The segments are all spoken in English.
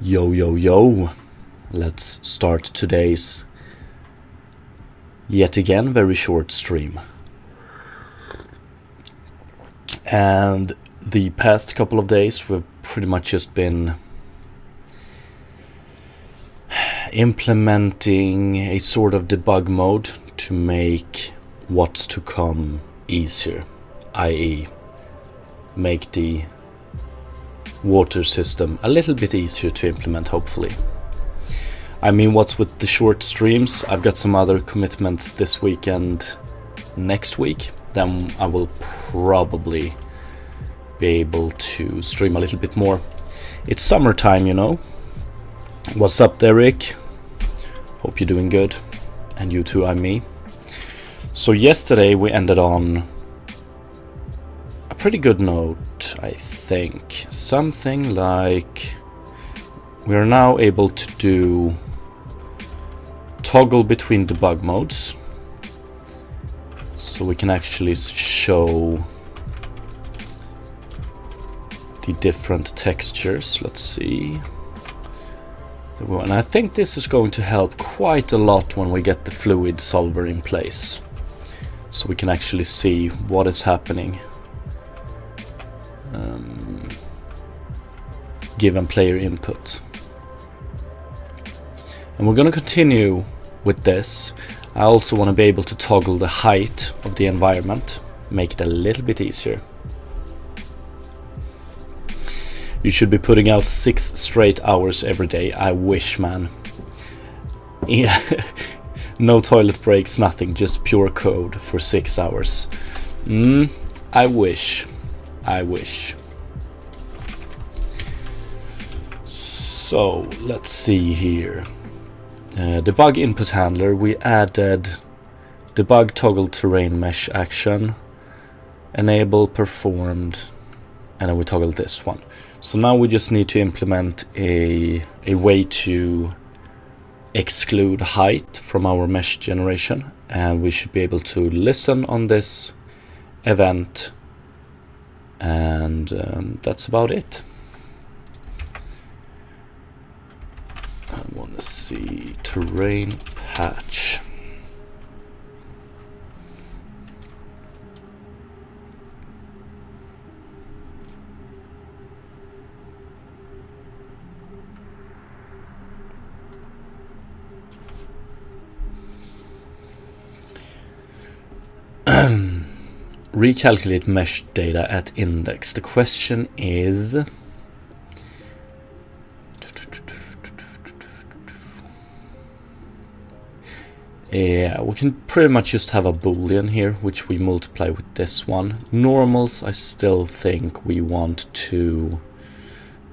Yo, yo, yo. Let's start today's yet again very short stream. And the past couple of days we've pretty much just been implementing a sort of debug mode to make what's to come easier, i.e. make the water system a little bit easier to implement, hopefully. I mean, what's with the short streams? I've got some other commitments this week and next week. Then I will probably be able to stream a little bit more. It's summertime, you know. What's up, Derek? Hope you're doing good. And you too, I'm me. So yesterday we ended on a pretty good note, I think. Something like we are now able to do toggle between debug modes, so we can actually show the different textures. Let's see. And I think this is going to help quite a lot when we get the fluid solver in place, so we can actually see what is happening given player input. And we're going to continue with this. I also want to be able to toggle the height of the environment, make it a little bit easier. You should be putting out 6 straight hours every day. I wish, man. Yeah. No toilet breaks, nothing, just pure code for 6 hours. I wish. I wish. So, let's see here. Debug input handler, we added debug toggle terrain mesh action, enable performed, and then we toggle this one. So now we just need to implement a way to exclude height from our mesh generation, and we should be able to listen on this event, and that's about it. I want to see terrain patch. Recalculate mesh data at index. The question is, yeah, we can pretty much just have a boolean here, which we multiply with this one. Normals, I still think we want to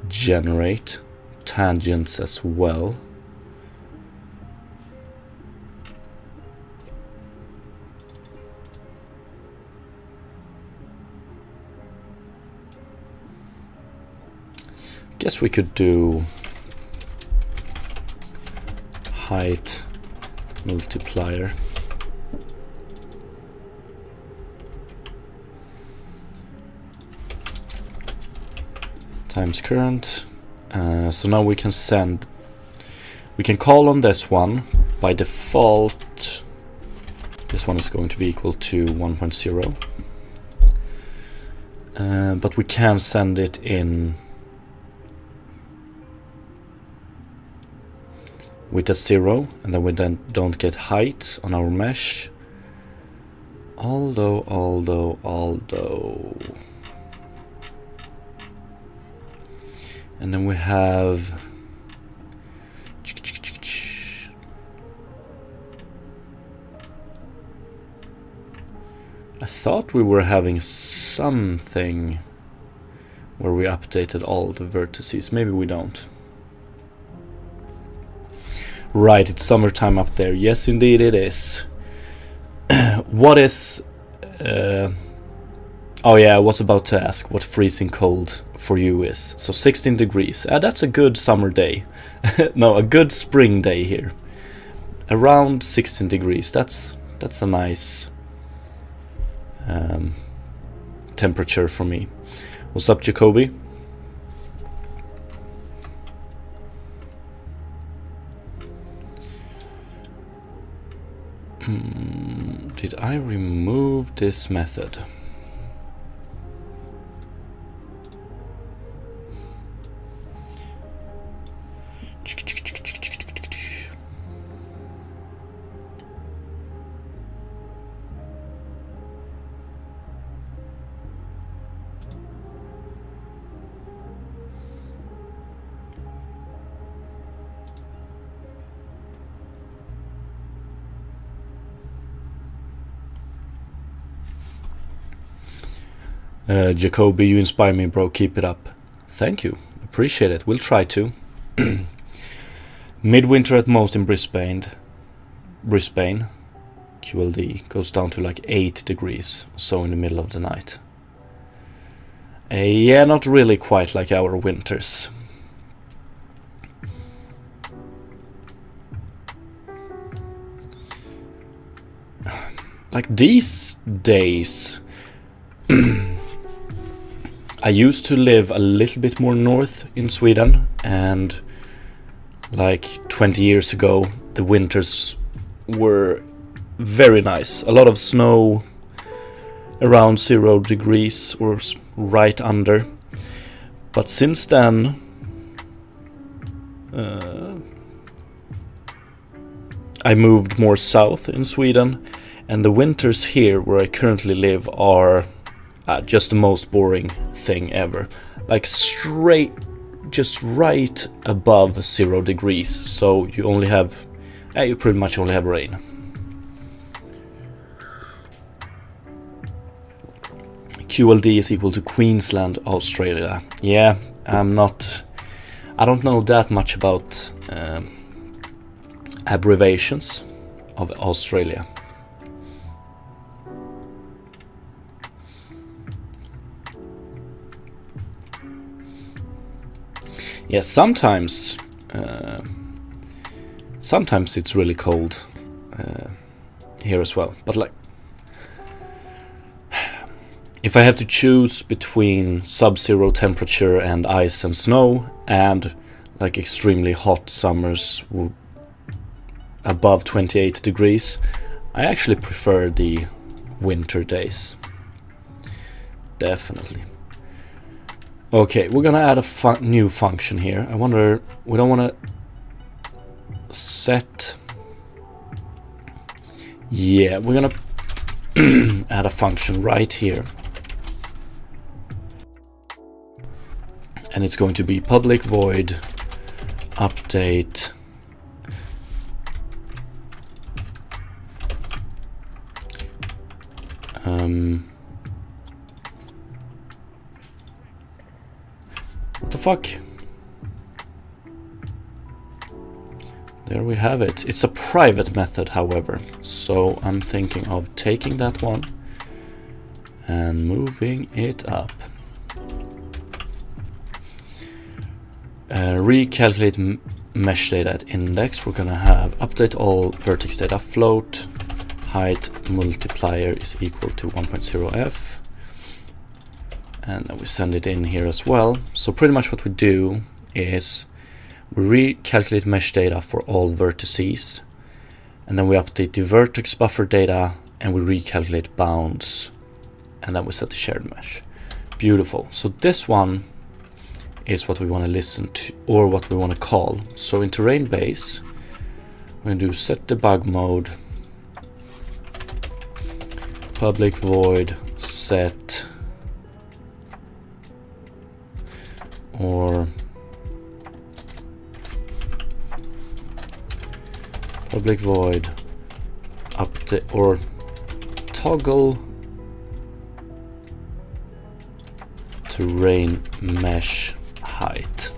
generate tangents as well. Guess we could do height multiplier times current. So now we can call on this one. By default, this one is going to be equal to 1.0, but we can send it in with a 0, and then we don't get height on our mesh. Although. And then we have I thought we were having something where we updated all the vertices. Maybe we don't. Right, it's summertime up there. Yes, indeed it is. What is Oh yeah, I was about to ask what freezing cold for you is. So 16 degrees. That's a good summer day. No, a good spring day here. Around 16 degrees. That's a nice temperature for me. What's up, Jacoby? Did I remove this method? Jacoby, you inspire me, bro. Keep it up. Thank you. Appreciate it. We'll try to. Midwinter at most in Brisbane. QLD goes down to like 8 degrees or so in the middle of the night. Yeah, not really quite like our winters. Like these days, I used to live a little bit more north in Sweden, and like 20 years ago the winters were very nice. A lot of snow, around 0 degrees or right under. But since then I moved more south in Sweden, and the winters here where I currently live are just the most boring thing ever. Like straight, just right above 0 degrees. So you only have, you pretty much only have rain. QLD is equal to Queensland, Australia. Yeah, I don't know that much about abbreviations of Australia. Yeah, sometimes it's really cold here as well. But like, if I have to choose between sub-zero temperature and ice and snow and like extremely hot summers above 28 degrees, I actually prefer the winter days. Definitely. Okay, we're gonna add a new function here. I wonder, we don't want to set. Yeah, we're gonna add a function right here. And it's going to be public void update what the fuck? There we have it. It's a private method, however, so I'm thinking of taking that one and moving it up. Recalculate mesh data at index. We're gonna have update all vertex data float. Height multiplier is equal to 1.0f. And then we send it in here as well. So pretty much what we do is we recalculate mesh data for all vertices. And then we update the vertex buffer data and we recalculate bounds. And then we set the shared mesh. Beautiful. So this one is what we want to listen to, or what we want to call. So in terrain base, we're going to do set debug mode, public void set, or public void update, or toggle terrain mesh height.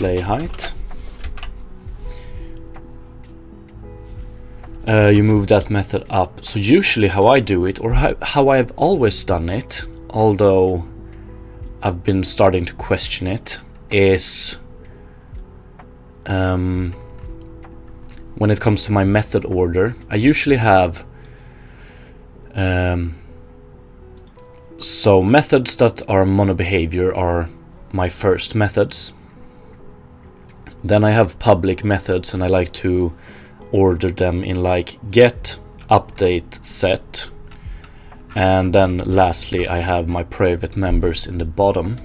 display height. You move that method up. So usually how I do it, or how I've always done it, although I've been starting to question it, is when it comes to my method order, I usually have so methods that are monobehavior are my first methods. Then I have public methods, and I like to order them in like get, update, set. And then lastly I have my private members in the bottom.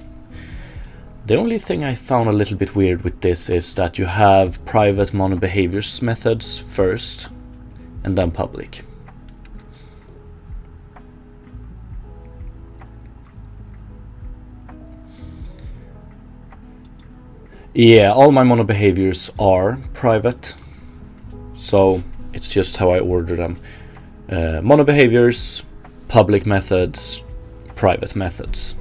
The only thing I found a little bit weird with this is that you have private monobehaviors methods first and then public. Yeah, all my monobehaviors are private, so it's just how I order them. Monobehaviors, public methods, private methods.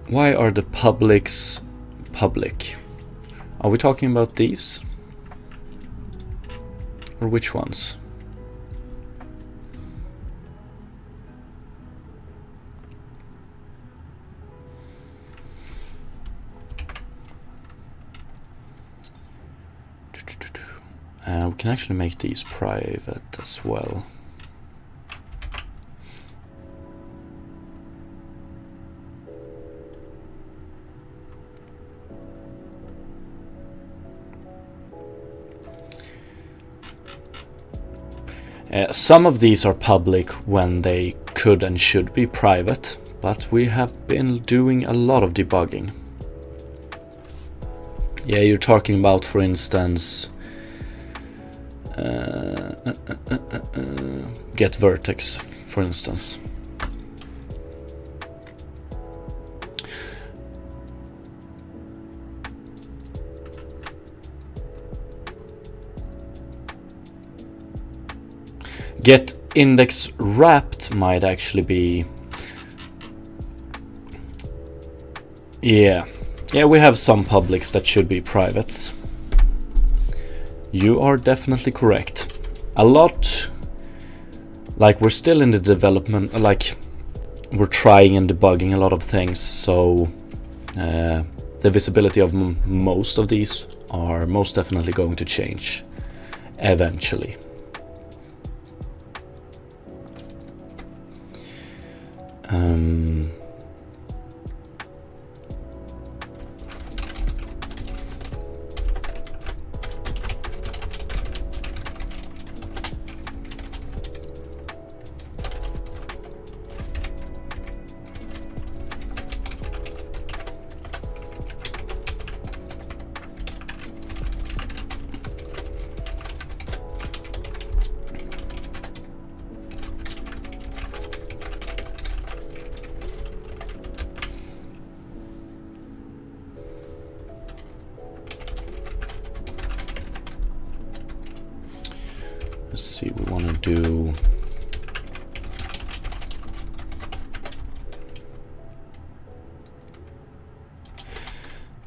Why are the publics public? Are we talking about these? Or which ones? We can actually make these private as well. Some of these are public when they could and should be private, but we have been doing a lot of debugging. Yeah, you're talking about, for instance, get vertex, for instance. Get index wrapped might actually be... Yeah, we have some publics that should be privates. You are definitely correct. A lot, like we're still in the development, like we're trying and debugging a lot of things, so the visibility of most of these are most definitely going to change eventually. Let's see, we want to do...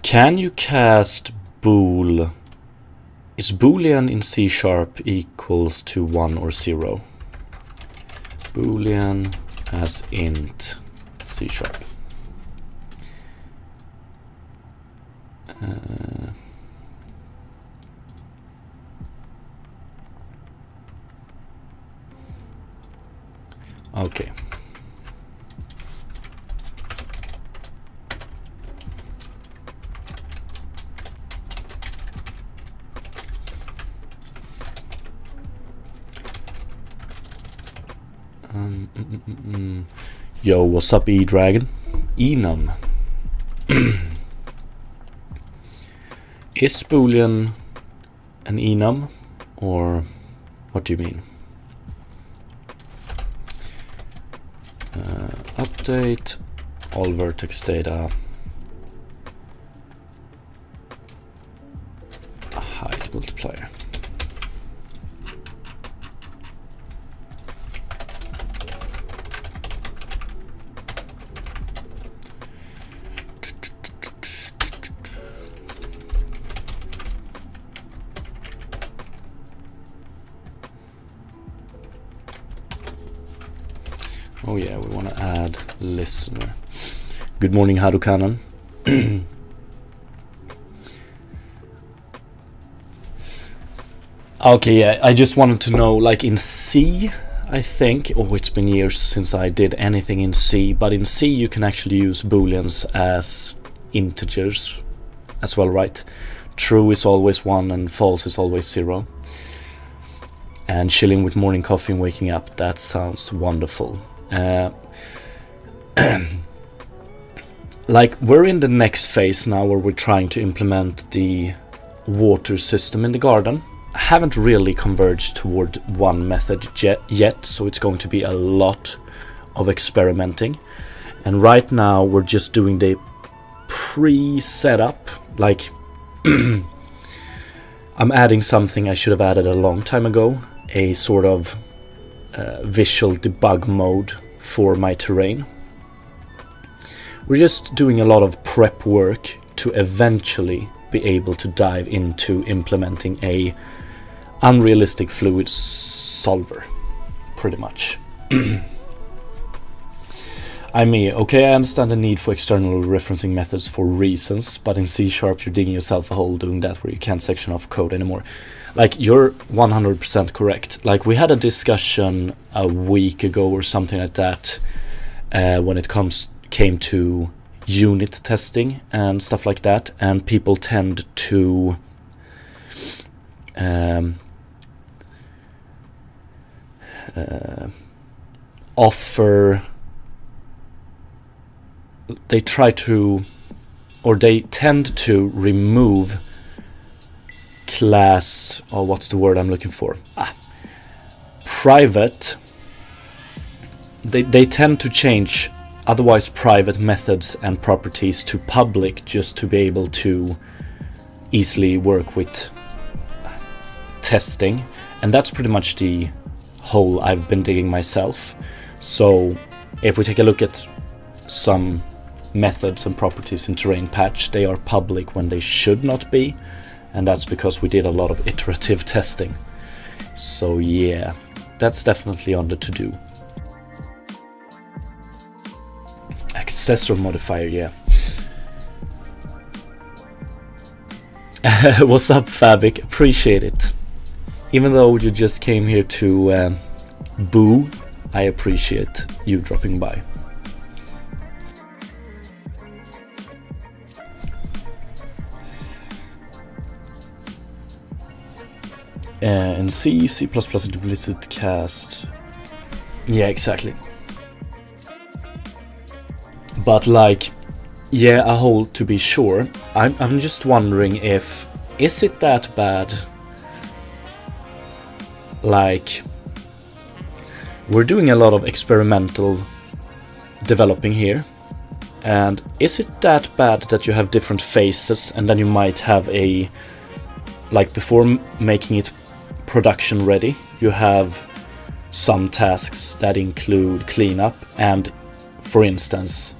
Can you cast bool? Is boolean in C# equals to 1 or 0? Boolean as int C#. Okay. Yo, what's up, E-Dragon? Enum. Is boolean an enum, or what do you mean? Update all vertex data. Height multiplier. Oh yeah, we want to add listener. Good morning, Harukanan. Okay, yeah, I just wanted to know, like in C, I think, it's been years since I did anything in C, but in C you can actually use booleans as integers as well, right? True is always 1 and false is always 0. And chilling with morning coffee and waking up, that sounds wonderful. Like, we're in the next phase now where we're trying to implement the water system in the garden. I haven't really converged toward one method yet, so it's going to be a lot of experimenting. And right now we're just doing the pre-setup, like I'm adding something I should have added a long time ago, a sort of visual debug mode for my terrain. We're just doing a lot of prep work to eventually be able to dive into implementing a unrealistic fluid solver, pretty much. I mean, okay, I understand the need for external referencing methods for reasons, but in C# you're digging yourself a hole doing that where you can't section off code anymore. Like, you're 100% correct. Like, we had a discussion a week ago or something like that when it came to unit testing and stuff like that, and people tend to offer, they tend to remove class, or what's the word I'm looking for? Private. They tend to change otherwise private methods and properties to public just to be able to easily work with testing, and that's pretty much the hole I've been digging myself. So if we take a look at some methods and properties in Terrain Patch, they are public when they should not be, and that's because we did a lot of iterative testing. So yeah, that's definitely on the to-do. Accessor modifier, yeah. What's up, Fabic? Appreciate it. Even though you just came here to boo, I appreciate you dropping by. And C, C++ duplicate cast. Yeah, exactly. But like, yeah, a hole to be sure. I'm just wondering if, is it that bad? Like, we're doing a lot of experimental developing here, and is it that bad that you have different phases and then you might have a, like, before making it production ready, you have some tasks that include cleanup and, for instance,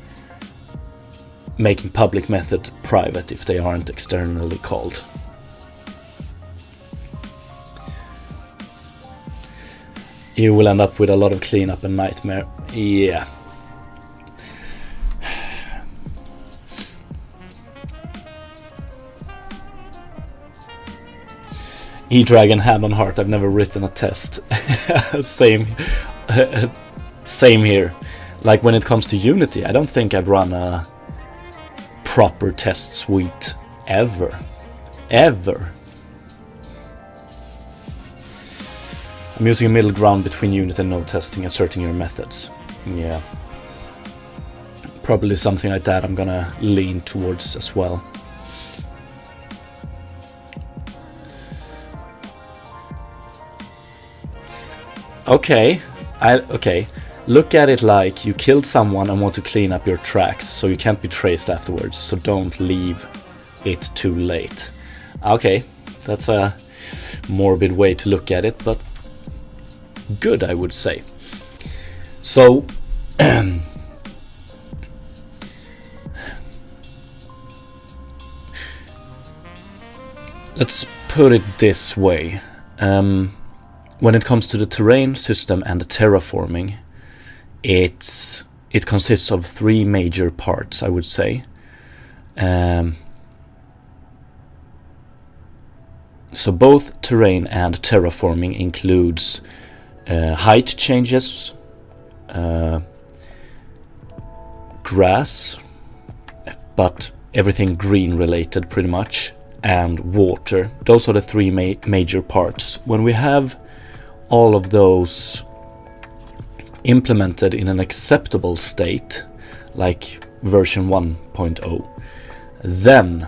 making public method private if they aren't externally called. You will end up with a lot of cleanup and nightmare. Yeah. E-Dragon hand on heart, I've never written a test. Same here. Like, when it comes to Unity, I don't think I've run a proper test suite ever. I'm using a middle ground between unit and node testing, asserting your methods. Yeah. Probably something like that I'm gonna lean towards as well. Okay. Look at it like you killed someone and want to clean up your tracks, so you can't be traced afterwards, so don't leave it too late. Okay, that's a morbid way to look at it, but good, I would say. So let's put it this way. When it comes to the terrain system and the terraforming, it consists of 3 major parts, I would say. So both terrain and terraforming includes height changes, grass, but everything green related pretty much, and water. Those are the 3 major parts. When we have all of those implemented in an acceptable state, like version 1.0, then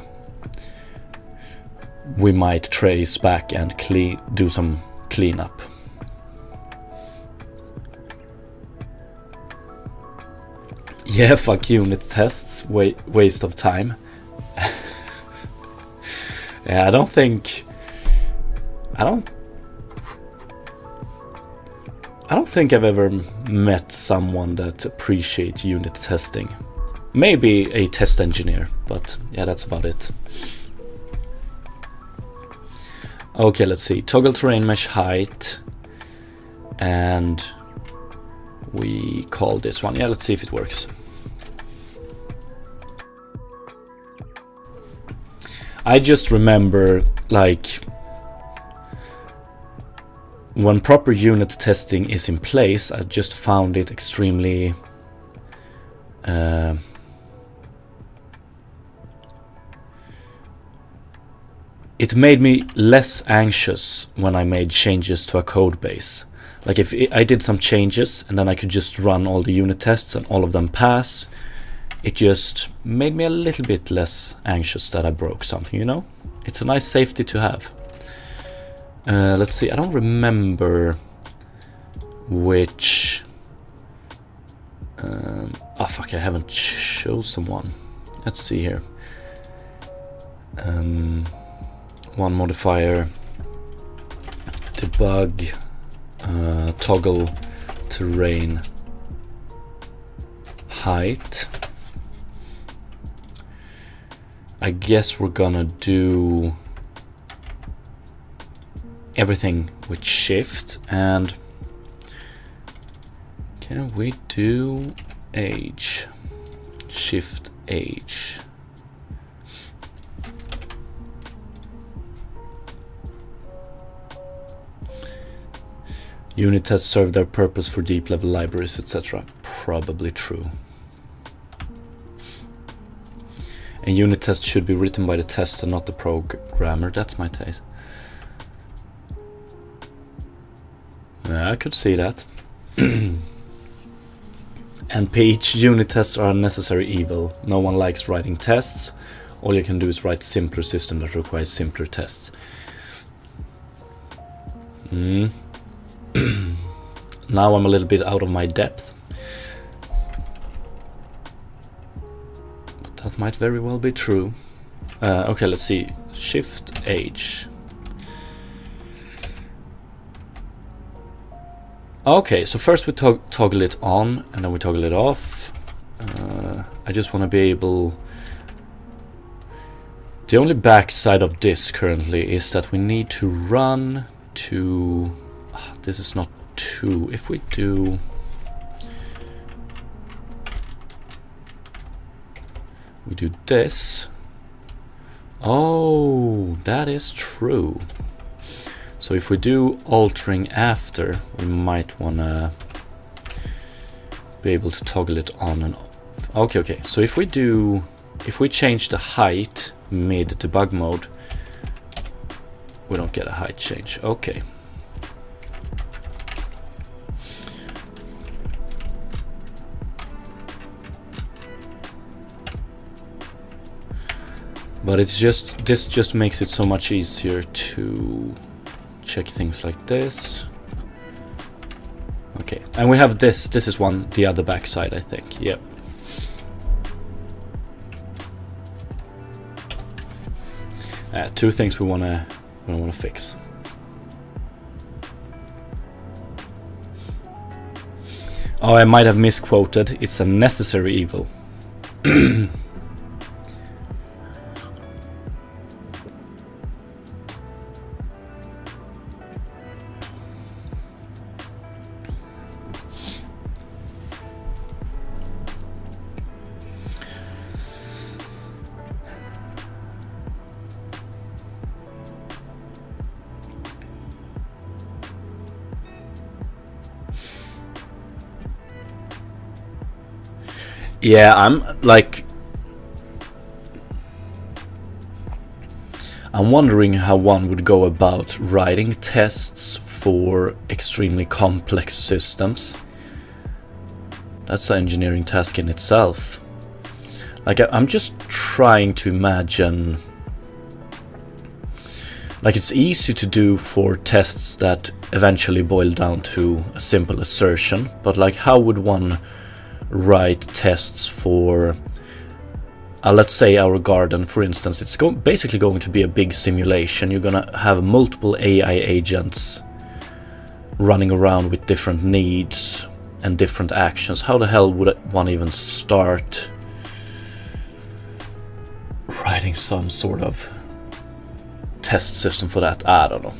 we might trace back and do some cleanup. Yeah, fuck unit tests, waste of time. Yeah, I don't think I've ever met someone that appreciates unit testing. Maybe a test engineer, but yeah, that's about it. Okay, let's see. Toggle terrain mesh height, and we call this one. Yeah, let's see if it works. I just remember, like, when proper unit testing is in place, I just found it extremely it made me less anxious when I made changes to a code base. Like if I did some changes and then I could just run all the unit tests and all of them pass, it just made me a little bit less anxious that I broke something, you know? It's a nice safety to have. Let's see, I don't remember which... fuck, I haven't chosen one. Let's see here. One modifier, debug, toggle terrain height. I guess we're gonna do everything with shift, and can we do age? Shift age. Unit tests serve their purpose for deep level libraries, etc. Probably true. A unit test should be written by the tester, not the programmer. That's my taste. Yeah, I could see that. And PH unit tests are a necessary evil. No one likes writing tests. All you can do is write simpler system that requires simpler tests. Now I'm a little bit out of my depth. But that might very well be true. Okay, let's see. Shift H. Okay, so first we toggle it on, and then we toggle it off. I just want to be able... The only backside of this currently is that we need to run to... This is not 2. If we do... We do this. Oh, that is true. So if we do altering after, we might want to be able to toggle it on and off. Okay. So if we change the height mid debug mode, we don't get a height change. Okay. But this just makes it so much easier to check things like this. Okay, and we have this. This is the other backside, I think. Yep. Two things we wanna fix. Oh, I might have misquoted. It's a necessary evil. Yeah, I'm wondering how one would go about writing tests for extremely complex systems. That's an engineering task in itself. Like, I'm just trying to imagine. Like, it's easy to do for tests that eventually boil down to a simple assertion, but like, how would one write tests for, let's say our garden, for instance? It's basically going to be a big simulation. You're gonna have multiple AI agents running around with different needs and different actions. How the hell would one even start writing some sort of test system for that? I don't know.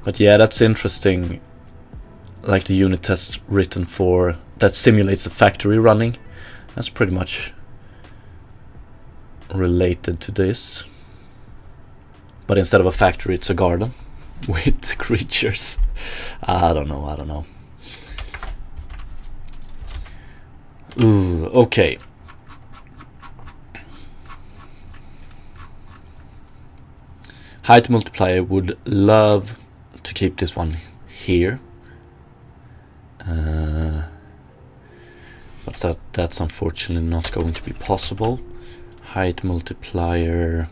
But yeah, that's interesting. Like the unit test written for that simulates a factory running. That's pretty much related to this. But instead of a factory, it's a garden with creatures. I don't know. Ooh, okay. Height multiplier would love to keep this one here. But that's unfortunately not going to be possible. Height multiplier.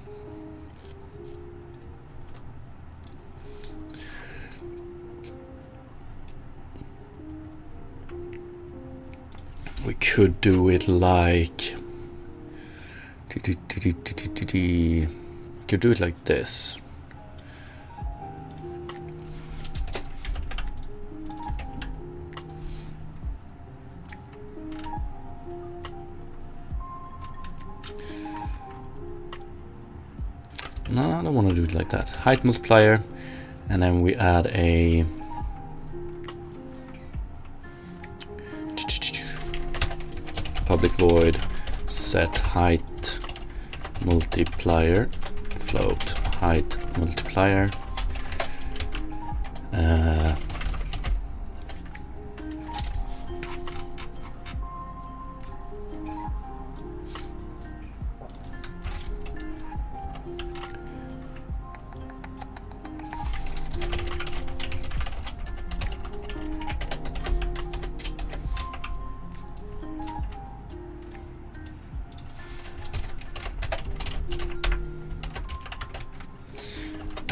We could do it like. Could do it like this. No, I don't want to do it like that. Height multiplier, and then we add a public void set height multiplier float height multiplier.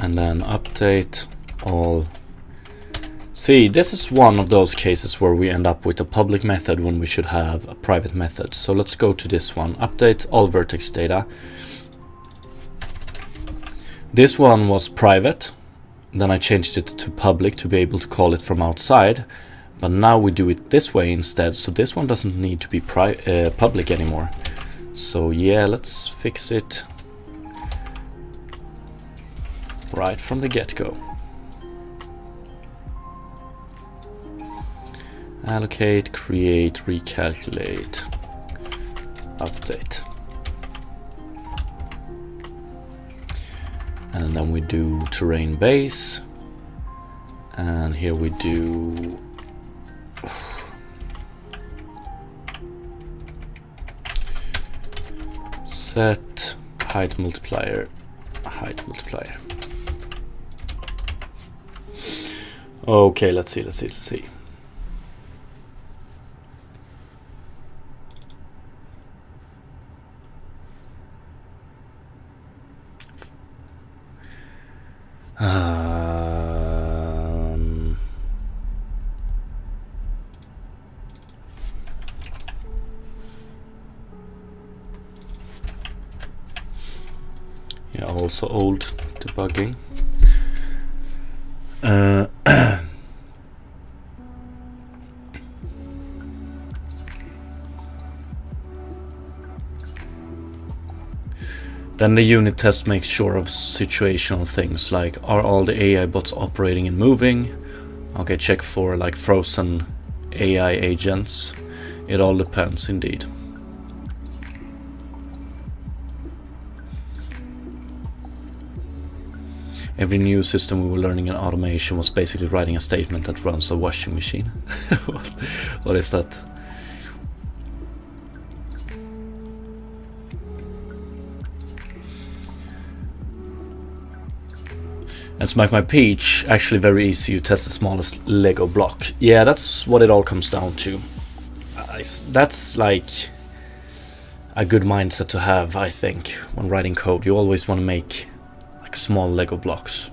And then update all. See, this is one of those cases where we end up with a public method when we should have a private method. So let's go to this one. Update all vertex data. This one was private. Then I changed it to public to be able to call it from outside. But now we do it this way instead. So this one doesn't need to be public anymore. So yeah, let's fix it right from the get-go. Allocate, create, recalculate, update. And then we do terrain base. And here we do set height multiplier, height multiplier. Okay, let's see. Yeah, also old debugging. Then the unit test makes sure of situational things like, are all the AI bots operating and moving? Okay, check for like frozen AI agents. It all depends indeed. Every new system we were learning in automation was basically writing a statement that runs a washing machine. What is that? And Smack My Peach, actually very easy. You test the smallest Lego block. Yeah, that's what it all comes down to. That's like a good mindset to have, I think, when writing code. You always want to make like small Lego blocks.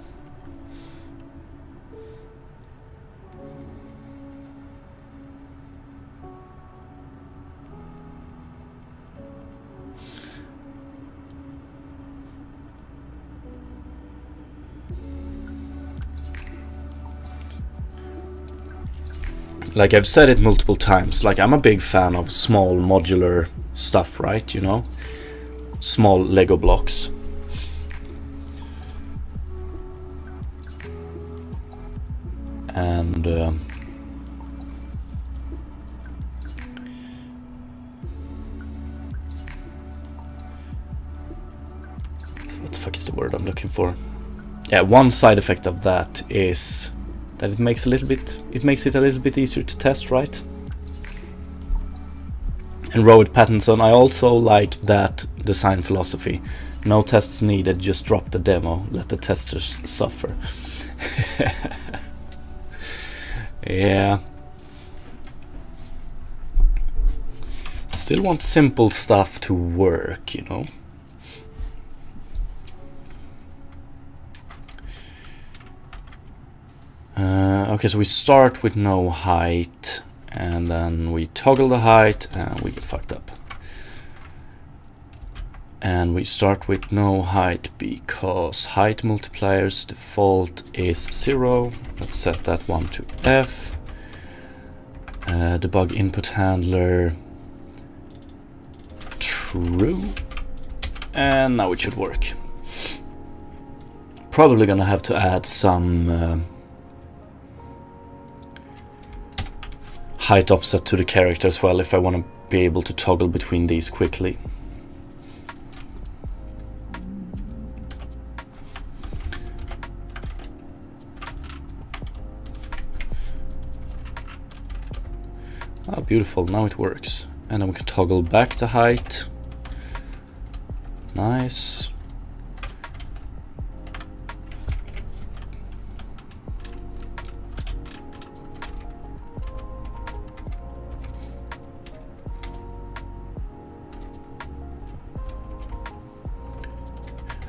Like I've said it multiple times, like I'm a big fan of small modular stuff, right? You know, small Lego blocks. And what the fuck is the word I'm looking for? Yeah, one side effect of that is that it makes it a little bit easier to test, right? And Rohit Pattinson, I also like that design philosophy. No tests needed, just drop the demo, let the testers suffer. Yeah. Still want simple stuff to work, you know? Okay, so we start with no height, and then we toggle the height, and we get fucked up. And we start with no height because height multiplier's default is 0. Let's set that one to F. Debug input handler true. And now it should work. Probably gonna have to add some height offset to the character as well if I want to be able to toggle between these quickly. Ah, beautiful, now it works. And then we can toggle back to height. Nice.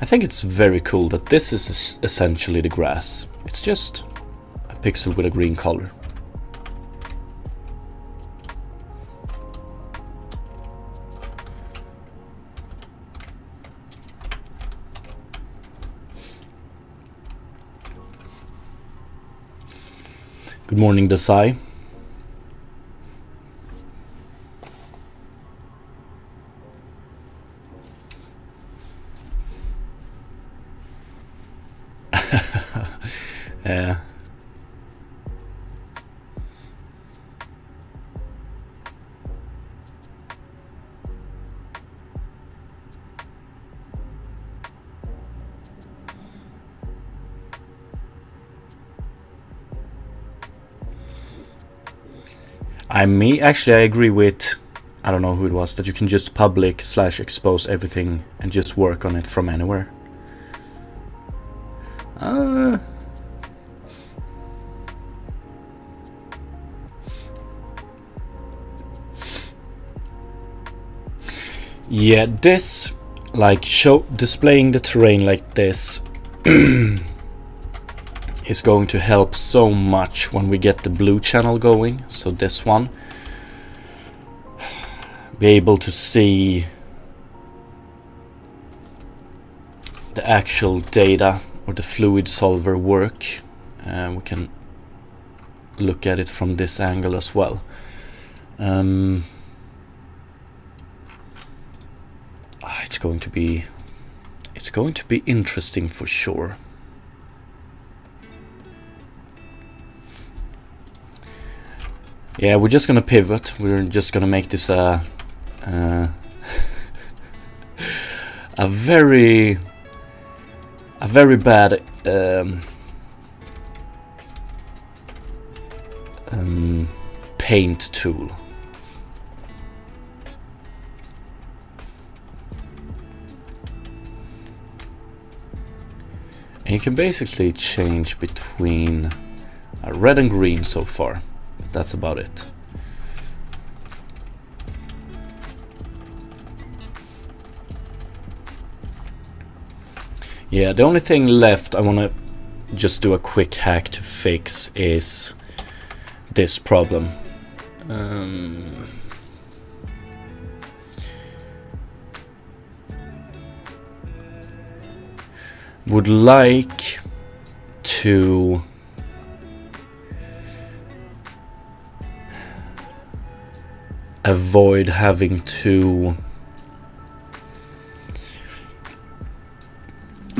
I think it's very cool that this is essentially the grass. It's just a pixel with a green color. Good morning, Desai. Yeah. Actually, I agree with, I don't know who it was, that you can just public/expose everything and just work on it from anywhere. Yeah, this, like, displaying the terrain like this is going to help so much when we get the blue channel going. So this one, be able to see the actual data or the fluid solver work. We can look at it from this angle as well. It's going to be interesting for sure. Yeah, we're just gonna pivot. We're just gonna make this a very a very bad paint tool. And you can basically change between red and green so far. But that's about it. Yeah, the only thing left I want to just do a quick hack to fix is this problem. Would like to avoid having to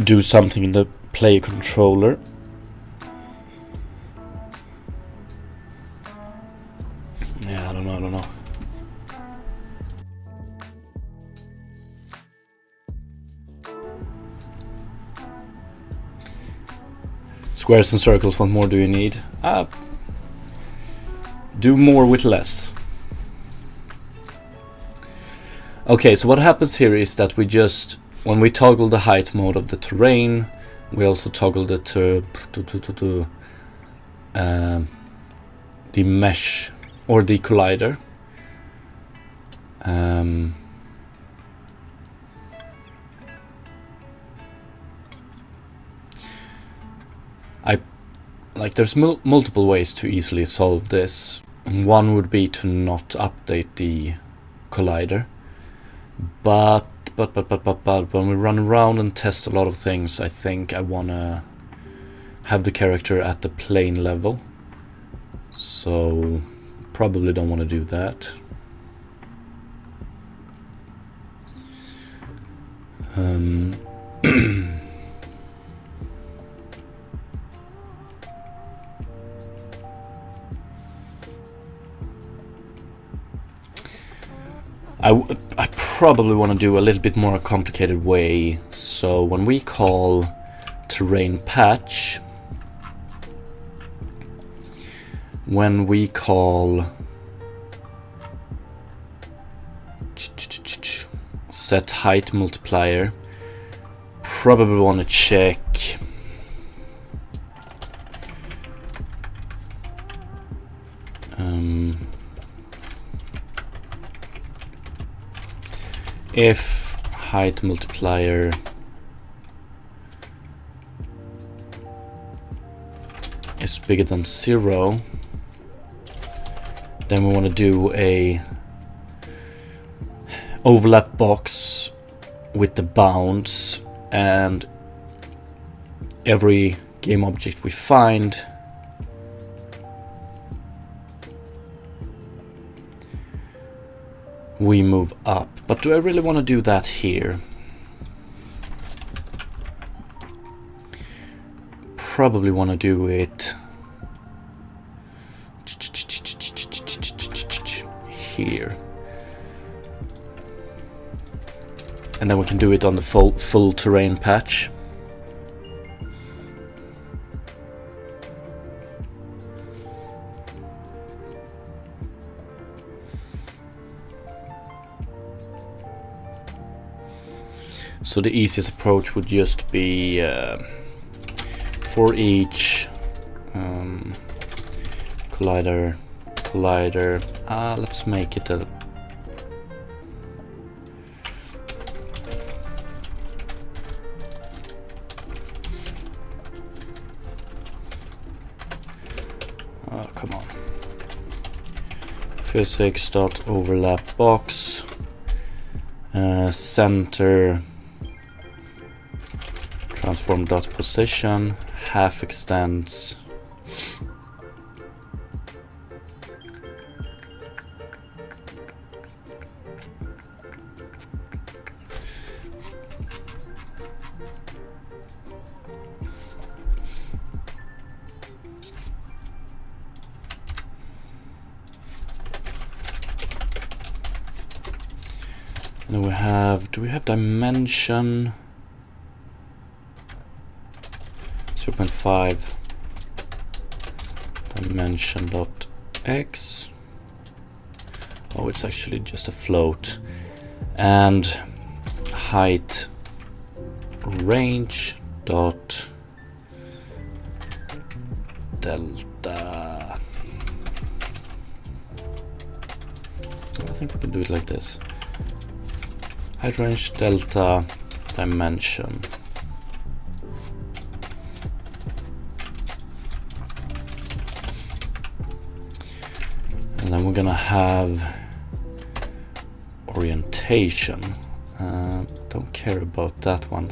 do something in the player controller. Yeah, I don't know. Squares and circles, what more do you need? Do more with less. Okay, so what happens here is that we just, when we toggle the height mode of the terrain, we also toggle the mesh or the collider. There's multiple ways to easily solve this. One would be to not update the collider, but when we run around and test a lot of things, I think I wanna have the character at the plane level, so probably don't want to do that. I probably want to do a little bit more complicated way. So when we call terrain patch, when we call set height multiplier, probably want to check if height multiplier is bigger than 0, then we want to do a overlap box with the bounds, and every game object we find we move up. But do I really want to do that here? Probably want to do it here. And then we can do it on the full terrain patch. So the easiest approach would just be for each collider, let's make it a come on, physics.overlap box, center transform.position, half extends and then we have, do we have dimension? 0.5 dimension dot x. Oh, it's actually just a float. And height range dot delta. I think we can do it like this. Height range delta dimension. And then we're gonna have orientation. Don't care about that one.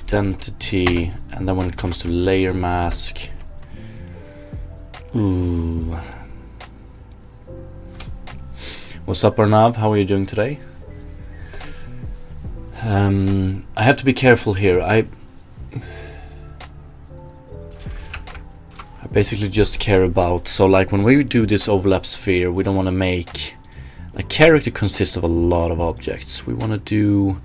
Identity, and then when it comes to layer mask, ooh. What's up, Arnav? How are you doing today? I have to be careful here. I basically just care about, so like when we do this overlap sphere, we don't want to make a character consist of a lot of objects. We want to do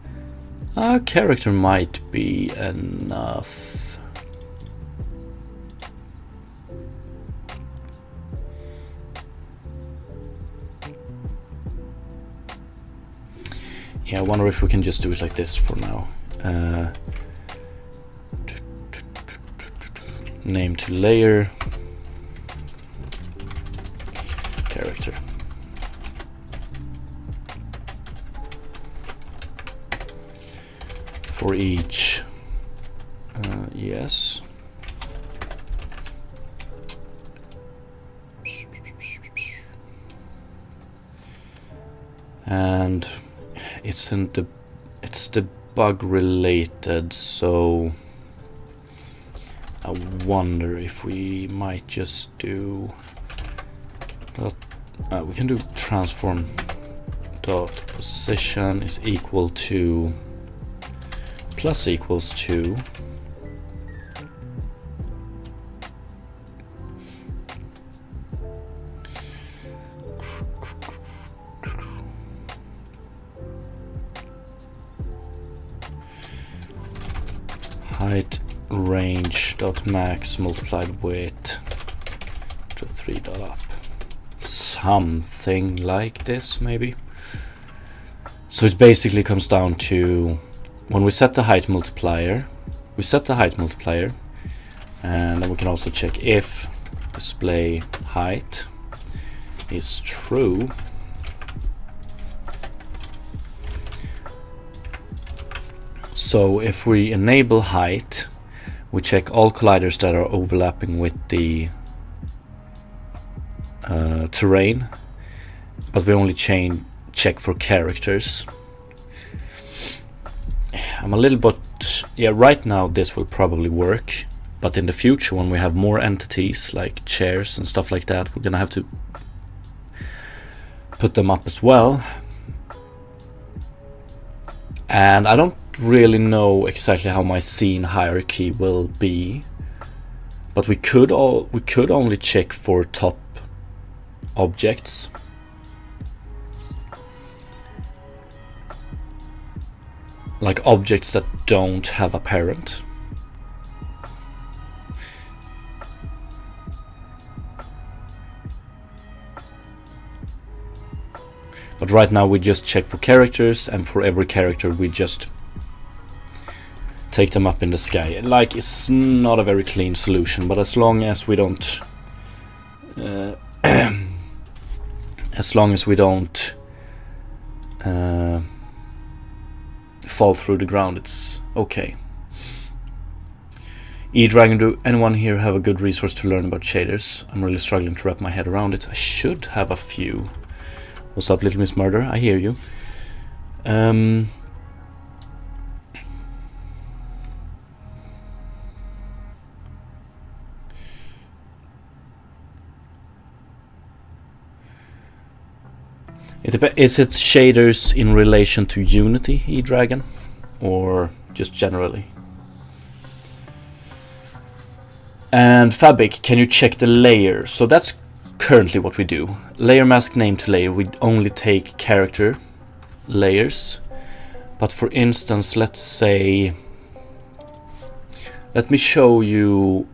a character might be enough. Yeah, I wonder if we can just do it like this for now. Name to layer character. For each, yes. And it's debug related, so I wonder if we might just do we can do transform dot position is equal to plus equals to height range dot max multiplied with to 3 dot up. Something like this, maybe. So it basically comes down to when we set the height multiplier, and then we can also check if display height is true. So if we enable height, we check all colliders that are overlapping with the terrain, but we only check for characters. I'm a little bit, yeah, right now this will probably work, but in the future when we have more entities like chairs and stuff like that, we're gonna have to put them up as well. And I don't really know exactly how my scene hierarchy will be, but we could only check for top objects. Like objects that don't have a parent. But right now we just check for characters, and for every character we just take them up in the sky. Like, it's not a very clean solution, but as long as we don't fall through the ground, it's okay. E-Dragon, do anyone here have a good resource to learn about shaders? I'm really struggling to wrap my head around it. I should have a few. What's up, Little Miss Murder? I hear you. Is it shaders in relation to Unity, E-Dragon, or just generally? And Fabric, can you check the layer? So that's currently what we do. Layer mask name to layer, we only take character layers. But for instance, let's say, let me show you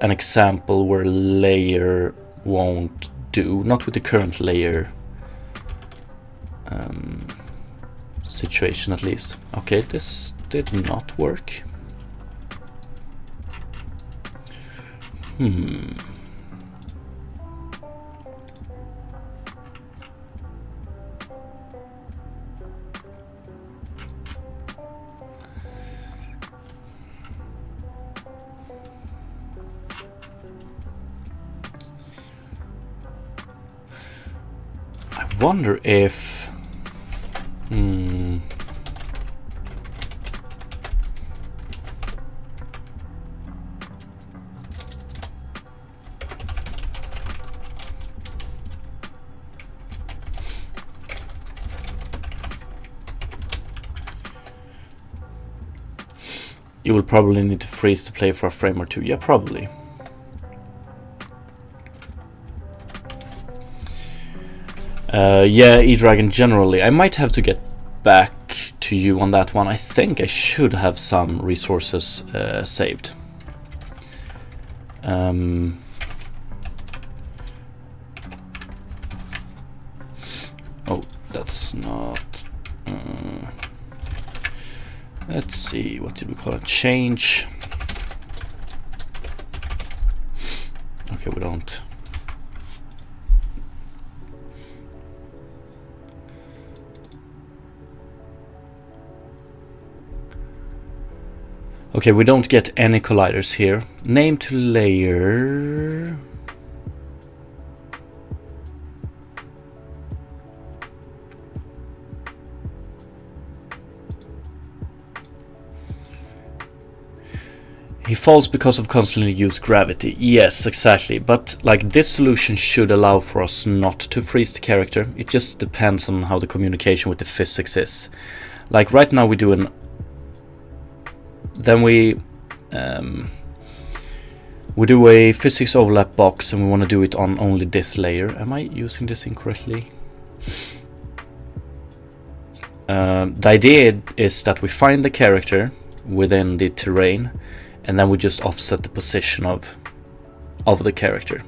an example where layer won't do, not with the current layer situation at least. Okay, this did not work. I wonder if you will probably need to freeze the play for a frame or two. Yeah, probably. Yeah, eDragon generally. I might have to get back to you on that one. I think I should have some resources saved. Oh, that's not... let's see, what did we call it? Change. Okay, we don't. Okay, we don't get any colliders here. Name to layer. He falls because of constantly used gravity. Yes, exactly. But like this solution should allow for us not to freeze the character. It just depends on how the communication with the physics is. Like right now we do an... Then we do a physics overlap box and we want to do it on only this layer. Am I using this incorrectly? The idea is that we find the character within the terrain and then we just offset the position of the character.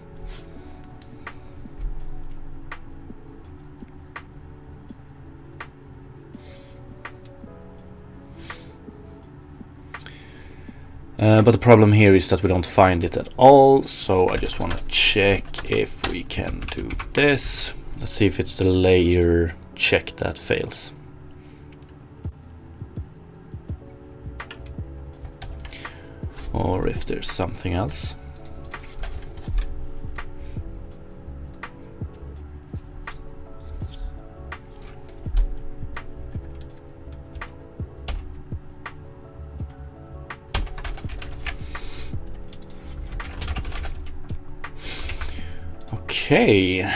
But the problem here is that we don't find it at all, so I just want to check if we can do this. Let's see if it's the layer check that fails. Or if there's something else. Okay.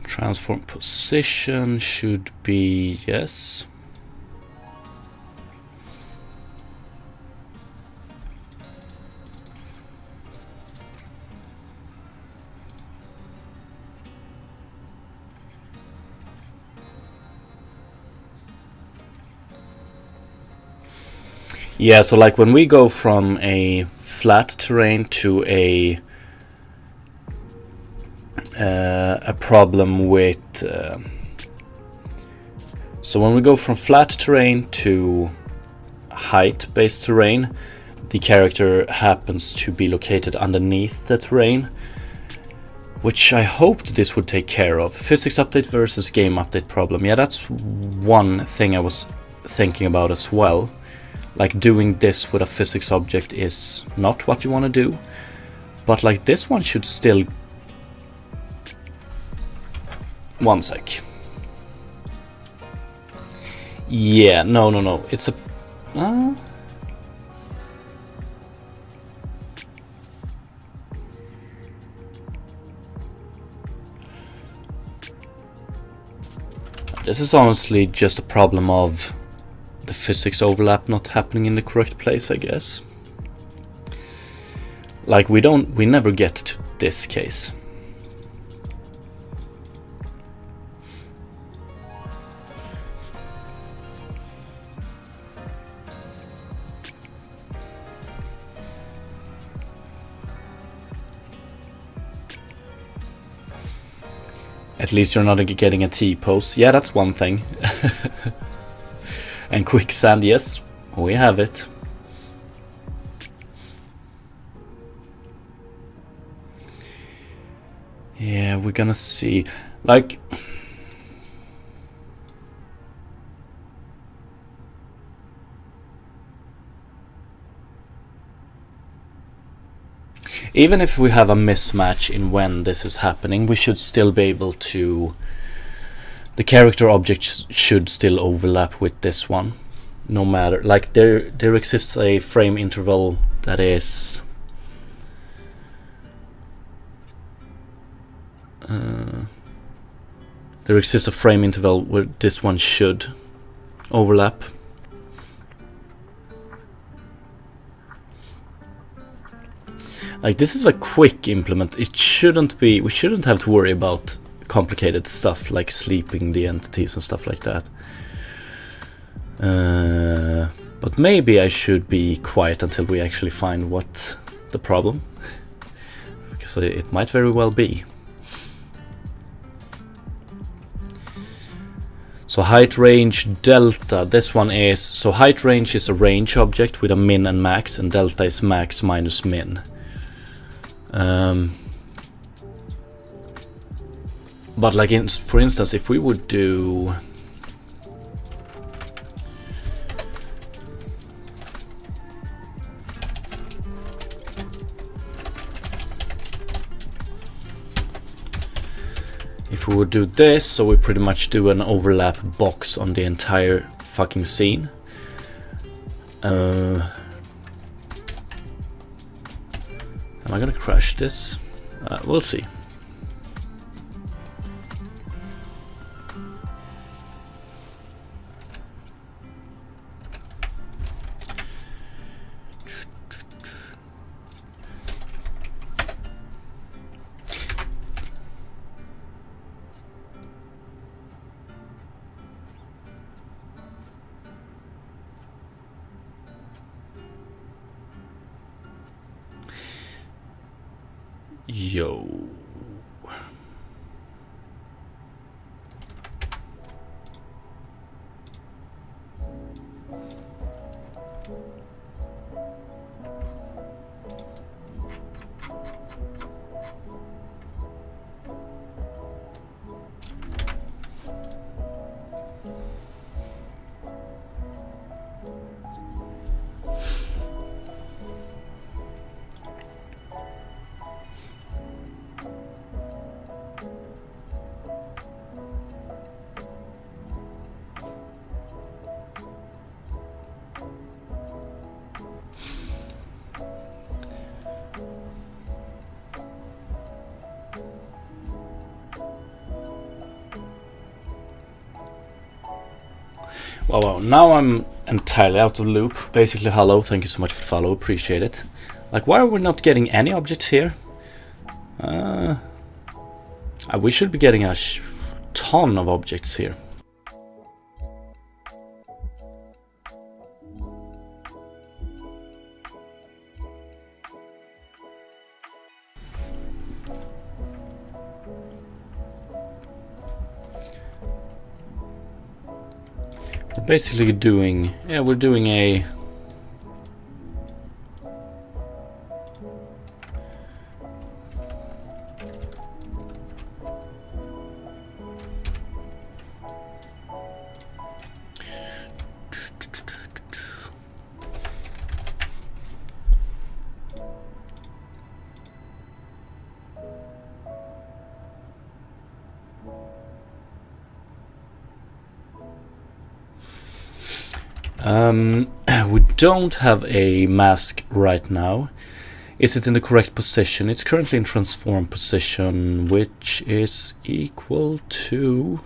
Transform position should be yes. Yeah, so like when we go from a flat terrain to a problem with so when we go from flat terrain to height based terrain, the character happens to be located underneath the terrain, which I hoped this would take care of. Physics update versus game update problem. Yeah, that's one thing I was thinking about as well. Like doing this with a physics object is not what you want to do, but like this one should still One sec. Yeah, no. It's a... This is honestly just a problem of the physics overlap not happening in the correct place, I guess. Like, we never get to this case. At least you're not getting a T-pose. Yeah, that's one thing. And quicksand, yes, we have it. Yeah, we're gonna see. Like... Even if we have a mismatch in when this is happening, we should still be able to... The character objects should still overlap with this one. No matter... Like, there exists a frame interval that is... there exists a frame interval where this one should overlap. Like, this is a quick implement. It shouldn't be... We shouldn't have to worry about complicated stuff like sleeping the entities and stuff like that. But maybe I should be quiet until we actually find what the problem. Because it might very well be. So height range delta, this one is... So height range is a range object with a min and max, and delta is max minus min. But like, for instance, if we would do... If we would do this, so we pretty much do an overlap box on the entire fucking scene. Am I gonna crash this? We'll see. Yo. Wow, now I'm entirely out of loop. Basically, hello, thank you so much for the follow, appreciate it. Like, why are we not getting any objects here? We should be getting a ton of objects here. Basically doing, yeah, we're doing a We don't have a mask right now. Is it in the correct position? It's currently in transform position, which is equal to...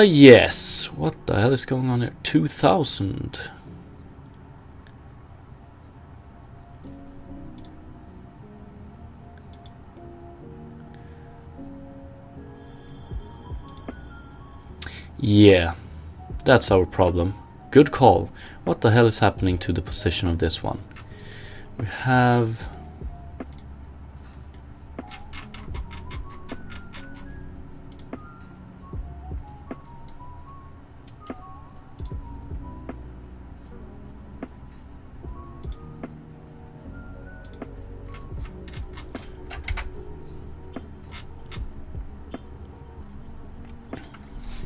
yes. What the hell is going on here? 2000. Yeah, that's our problem. Good call. What the hell is happening to the position of this one? We have...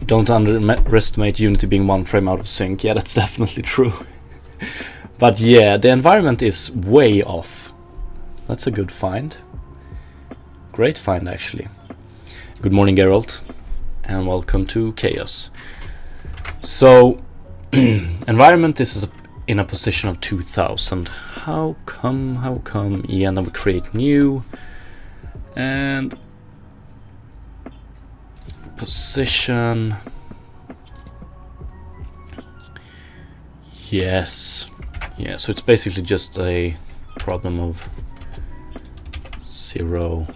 Don't underestimate Unity being one frame out of sync. Yeah, that's definitely true. But yeah, the environment is way off. That's a good find. Great find, actually. Good morning, Geralt, and welcome to Chaos. So, environment is in a position of 2000. How come? Yeah, now we create new. And... position. Yes. Yeah, so it's basically just a problem of 0.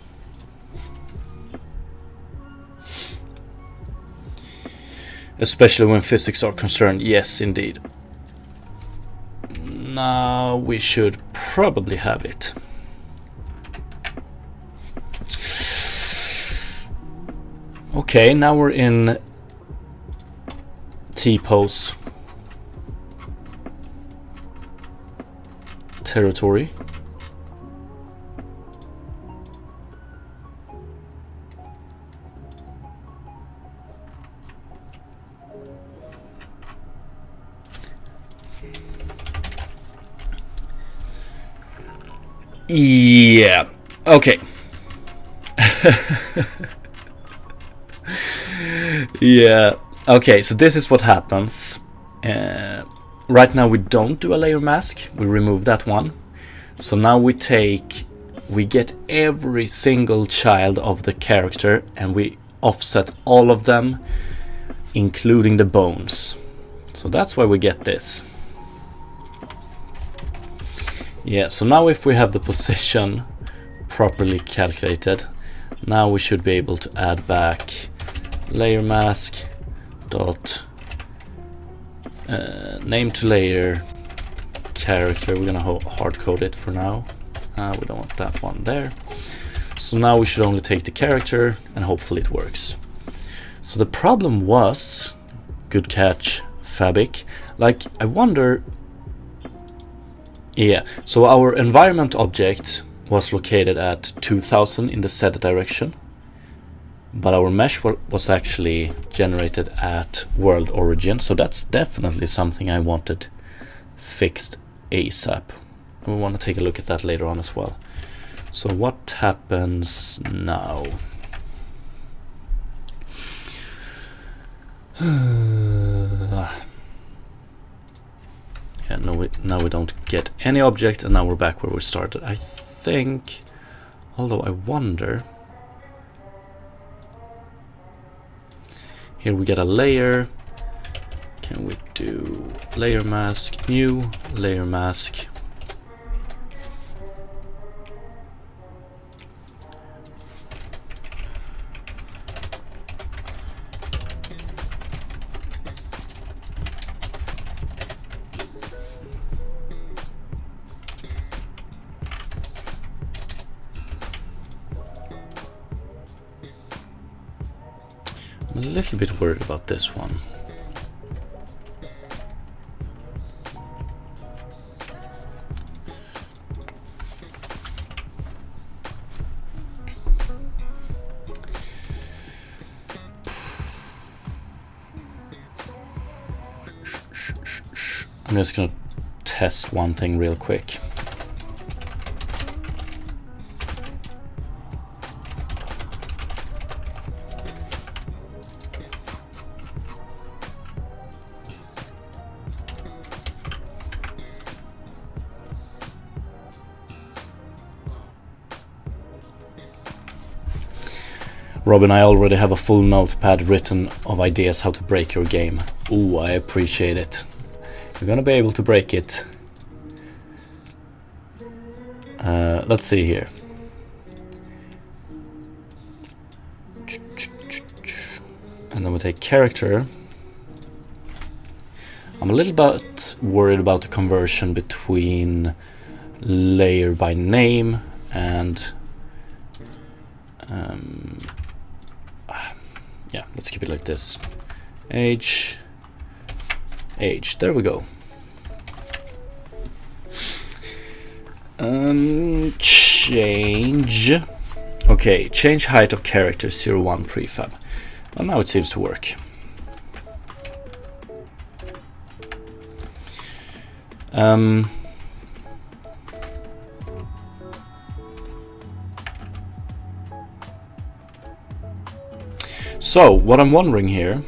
Especially when physics are concerned. Yes, indeed. Now we should probably have it. Okay, now we're in T-pose territory. Yeah, okay. Yeah, okay, so this is what happens. Right now we don't do a layer mask, we remove that one. So now we get every single child of the character and we offset all of them, including the bones. So that's why we get this. Yeah, so now if we have the position properly calculated, now we should be able to add back layer mask dot name to layer character. We're gonna hard code it for now. We don't want that one there. So now we should only take the character and hopefully it works. So the problem was, good catch, Fabic. Like, I wonder. Yeah, so our environment object was located at 2000 in the Z direction, but our mesh was actually generated at world origin, so that's definitely something I wanted fixed ASAP. We want to take a look at that later on as well. So what happens now? Yeah, now we don't get any object, and now we're back where we started. I think, although I wonder, here we get a layer. Can we do layer mask, new layer mask? I'm a little bit worried about this one. I'm just gonna test one thing real quick. Robin, I already have a full notepad written of ideas how to break your game. Ooh, I appreciate it. You're gonna be able to break it. Let's see here. And then we take character. I'm a little bit worried about the conversion between layer by name and yeah, let's keep it like this. Age, there we go. Change. Okay, change height of character 01 prefab. Well, now it seems to work. So, what I'm wondering here,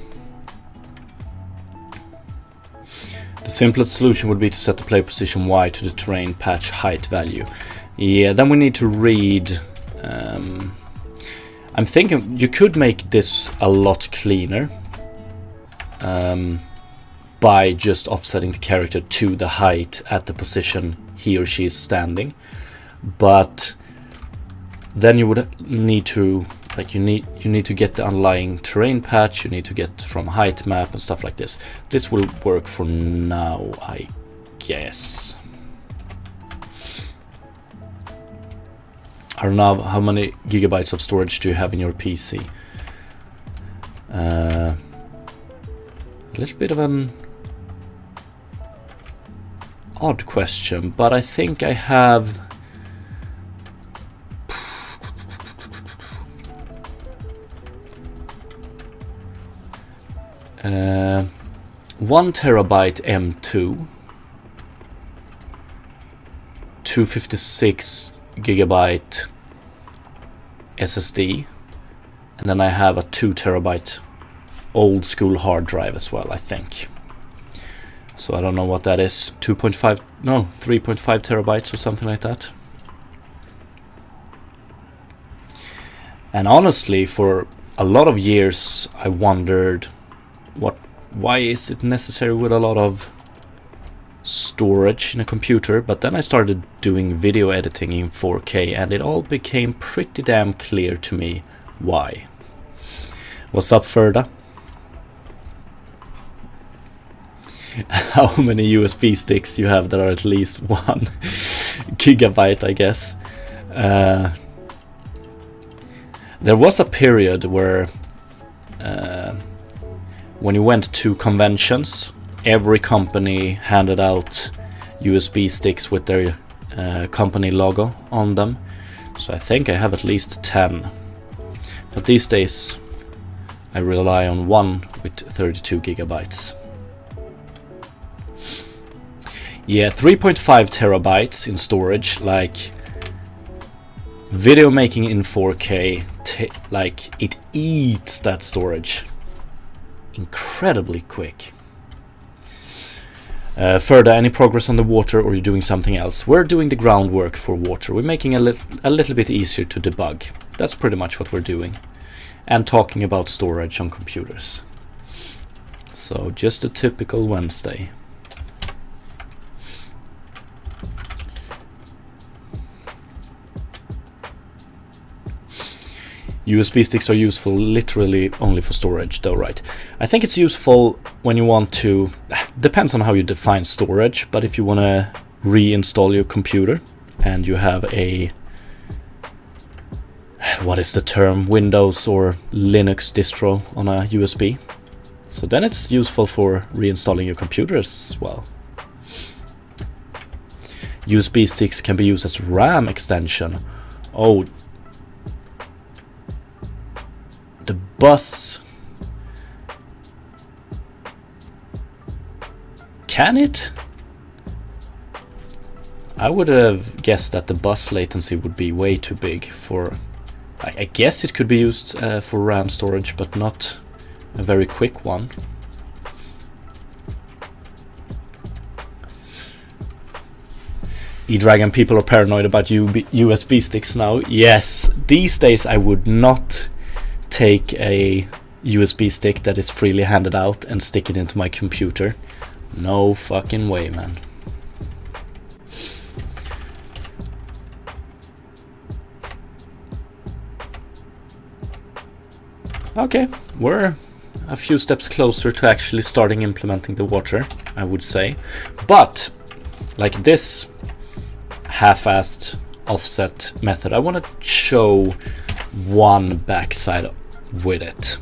the simplest solution would be to set the play position Y to the terrain patch height value. Yeah, then we need to read. I'm thinking you could make this a lot cleaner by just offsetting the character to the height at the position he or she is standing. But then you would need to, like, you need to get the underlying terrain patch, you need to get from height map and stuff like this. This will work for now, I guess. I don't know how many gigabytes of storage do you have in your PC. A little bit of an odd question, but I think I have 1 terabyte M2, 256 gigabyte SSD, and then I have a 2 terabyte old school hard drive as well, I think. So I don't know what that is. 3.5 terabytes or something like that. And honestly, for a lot of years I wondered why is it necessary with a lot of storage in a computer, but then I started doing video editing in 4K and it all became pretty damn clear to me why. What's up, Ferda? How many USB sticks you have that are at least 1 gigabyte, I guess. There was a period where when you went to conventions, every company handed out USB sticks with their company logo on them. So I think I have at least 10. But these days I rely on one with 32 gigabytes. Yeah, 3.5 terabytes in storage, like video making in 4K, like it eats that storage incredibly quick. Further, any progress on the water, or are you doing something else? We're doing the groundwork for water. We're making a little bit easier to debug. That's pretty much what we're doing. And talking about storage on computers. So just a typical Wednesday. USB sticks are useful literally only for storage though, right? I think it's useful when you want to, depends on how you define storage, but if you want to reinstall your computer and you have a, what is the term, Windows or Linux distro on a USB, so then it's useful for reinstalling your computer as well. USB sticks can be used as RAM extension. Oh, the bus. Can it? I would have guessed that the bus latency would be way too big for... I guess it could be used for RAM storage, but not a very quick one. eDragon, people are paranoid about USB sticks now. Yes, these days I would not take a USB stick that is freely handed out and stick it into my computer. No fucking way, man. Okay, we're a few steps closer to actually starting implementing the water, I would say. But like this half-assed offset method, I want to show one backside with it.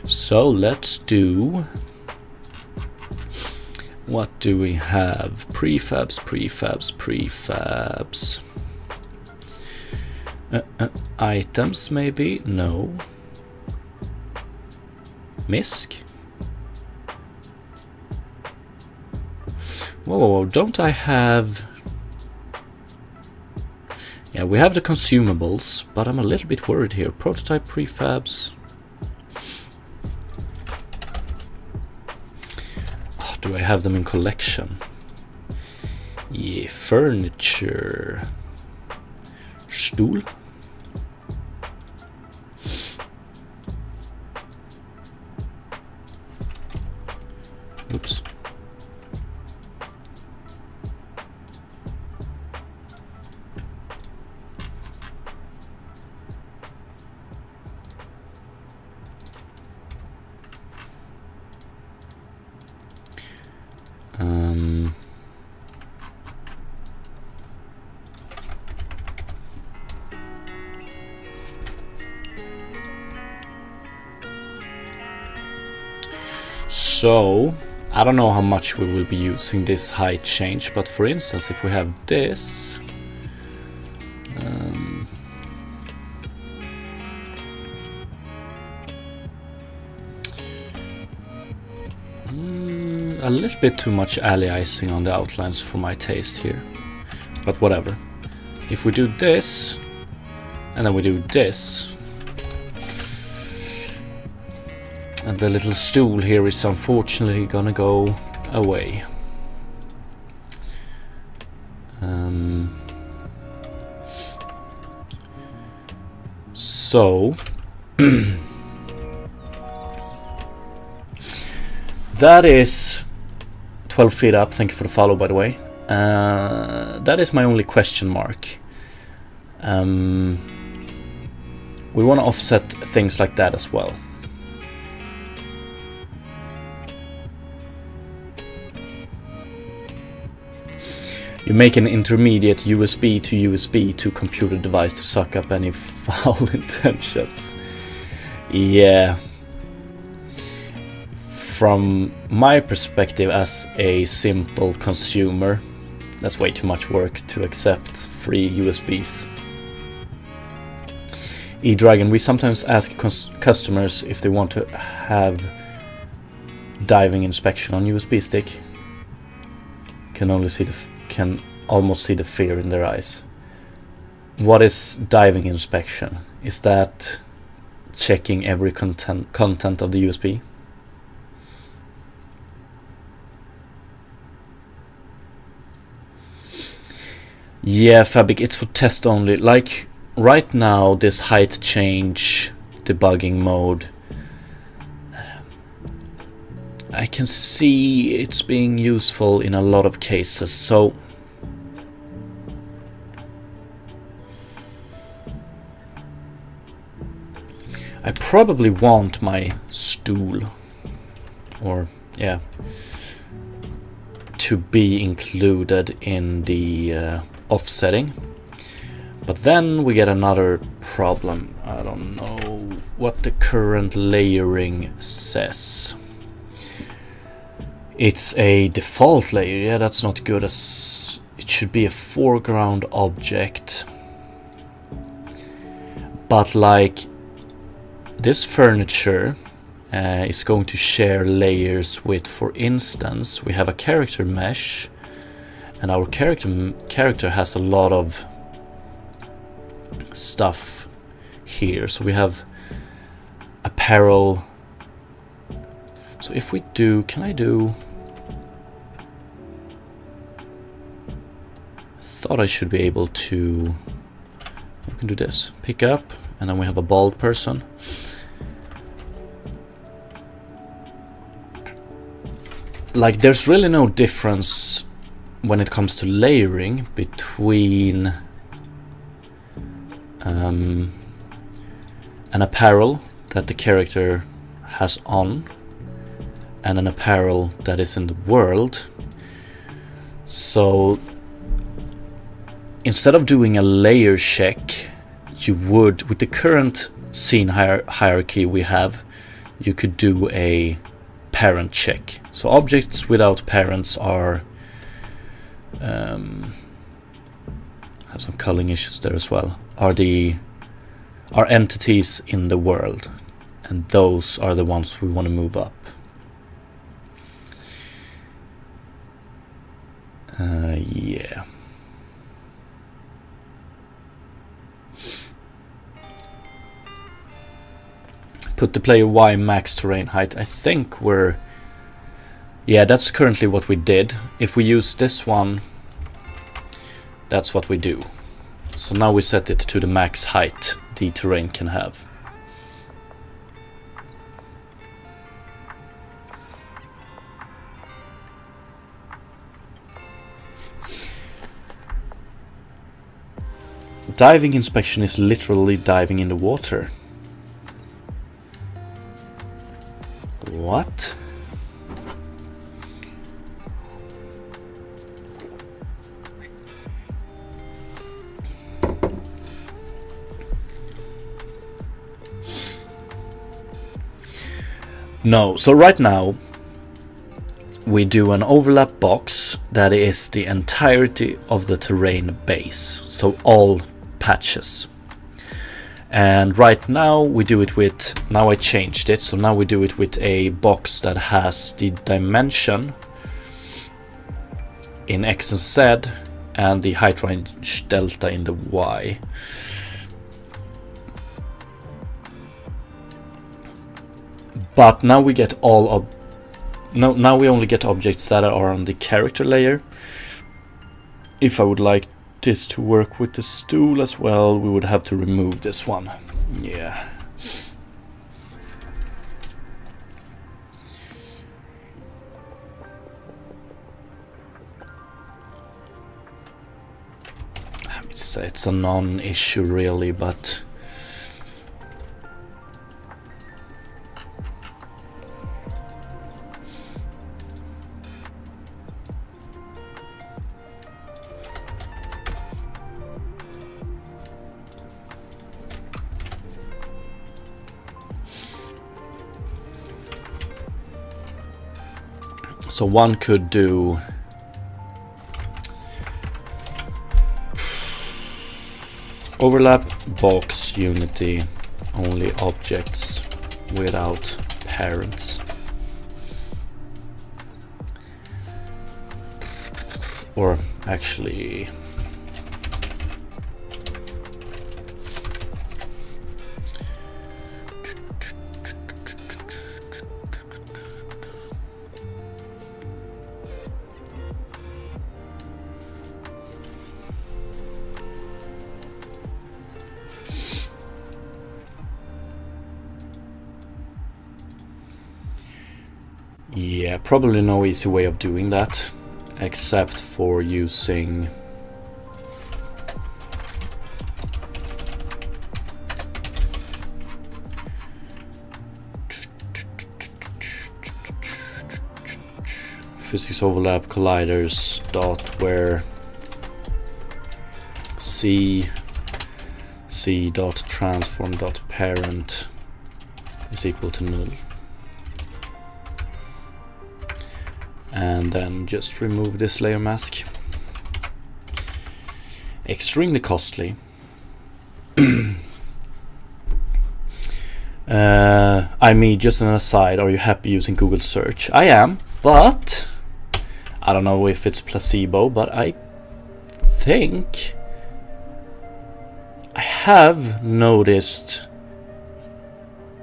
So let's do... What do we have? Prefabs. Items, maybe? No. MISC? Whoa, don't I have... Yeah, we have the consumables, but I'm a little bit worried here. Prototype, prefabs... Oh, do I have them in collection? Yeah, furniture... Stool? Oops. So, I don't know how much we will be using this height change, but for instance, if we have this, a little bit too much aliasing on the outlines for my taste here, but whatever. If we do this, and then we do this, and the little stool here is unfortunately gonna go away. So that is 12 feet up. Thank you for the follow, by the way. That is my only question mark. We want to offset things like that as well. You make an intermediate USB to USB to computer device to suck up any foul intentions. Yeah. From my perspective as a simple consumer, that's way too much work to accept free USBs. eDragon, we sometimes ask customers if they want to have diving inspection on USB stick. Can almost see the fear in their eyes. What is diving inspection? Is that checking every content of the USB? Yeah, Fabic, it's for test only. Like right now, this height change debugging mode, I can see it's being useful in a lot of cases. So I probably want my stool, or yeah, to be included in the offsetting. But then we get another problem. I don't know what the current layering says. It's a default layer. Yeah, that's not good. As it should be a foreground object. But like this furniture is going to share layers with, for instance, we have a character mesh, and our character has a lot of stuff here. So we have apparel. So if we do, can I do? Thought I should be able to. I can do this. Pick up, and then we have a bald person. Like, there's really no difference when it comes to layering between an apparel that the character has on and an apparel that is in the world. So instead of doing a layer check, you would, with the current scene hierarchy we have, you could do a parent check. So objects without parents are have some culling issues there as well. Are entities in the world, and those are the ones we want to move up. Yeah. Put the player Y max terrain height. I think we're... Yeah, that's currently what we did. If we use this one, that's what we do. So now we set it to the max height the terrain can have. Diving inspection is literally diving in the water. What? No, so right now we do an overlap box that is the entirety of the terrain base, so all patches. And right now we do it with, now I changed it, so now we do it with a box that has the dimension in X and Z and the height range delta in the Y. But now we get all of now we only get objects that are on the character layer. If I would like this to work with the stool as well, we would have to remove this one. Yeah. It's a non-issue really, but so one could do overlap box unity only objects without parents, or actually yeah, probably no easy way of doing that except for using physics overlap colliders dot where c dot transform dot parent is equal to null. And then just remove this layer mask. Extremely costly. I mean, just an aside, are you happy using Google search? I am, but I don't know if it's placebo, but I think I have noticed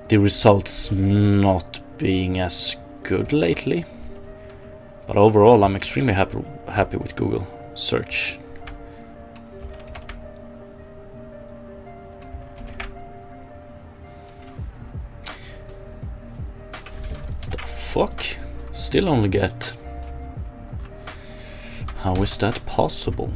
the results not being as good lately. But overall, I'm extremely happy with Google search. The fuck? Still only get... How is that possible?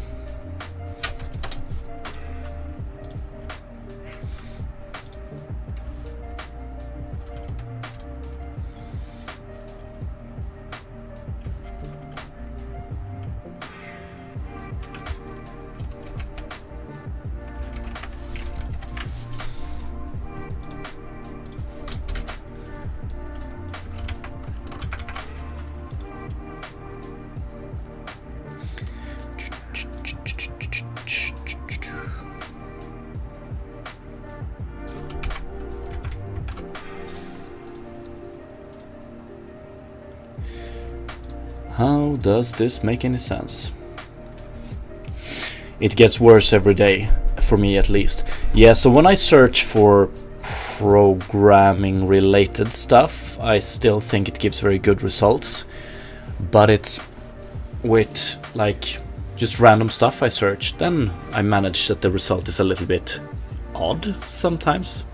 How does this make any sense? It gets worse every day, for me at least. Yeah, so when I search for programming related stuff, I still think it gives very good results. But it's with like just random stuff I search, then I manage that the result is a little bit odd sometimes.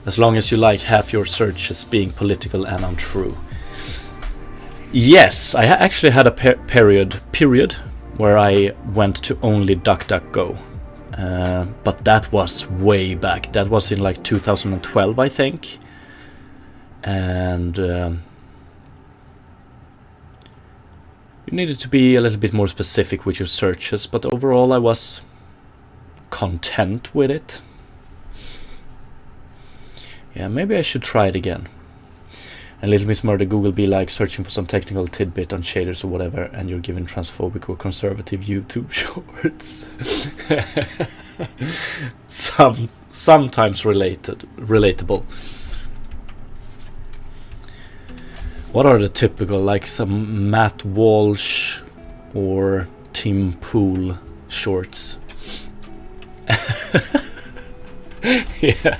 As long as you like half your search as being political and untrue. Yes, I actually had a period where I went to only DuckDuckGo. But that was way back. That was in like 2012, I think. And you needed to be a little bit more specific with your searches, but overall I was content with it. Yeah, maybe I should try it again. And Little Miss Murder Google be like searching for some technical tidbit on shaders or whatever, and you're given transphobic or conservative YouTube shorts. Sometimes relatable. What are the typical, like some Matt Walsh or Tim Pool shorts? Yeah.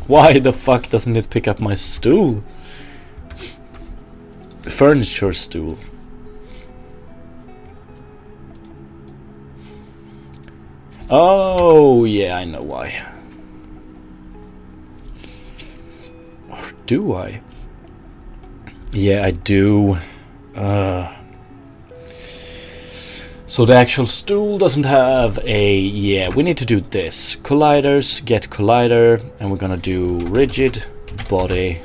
Why the fuck doesn't it pick up my stool? Furniture stool. Oh, yeah, I know why. Or do I? Yeah, I do. So the actual stool doesn't have a... Yeah, we need to do this. Colliders, get collider, and we're gonna do rigid body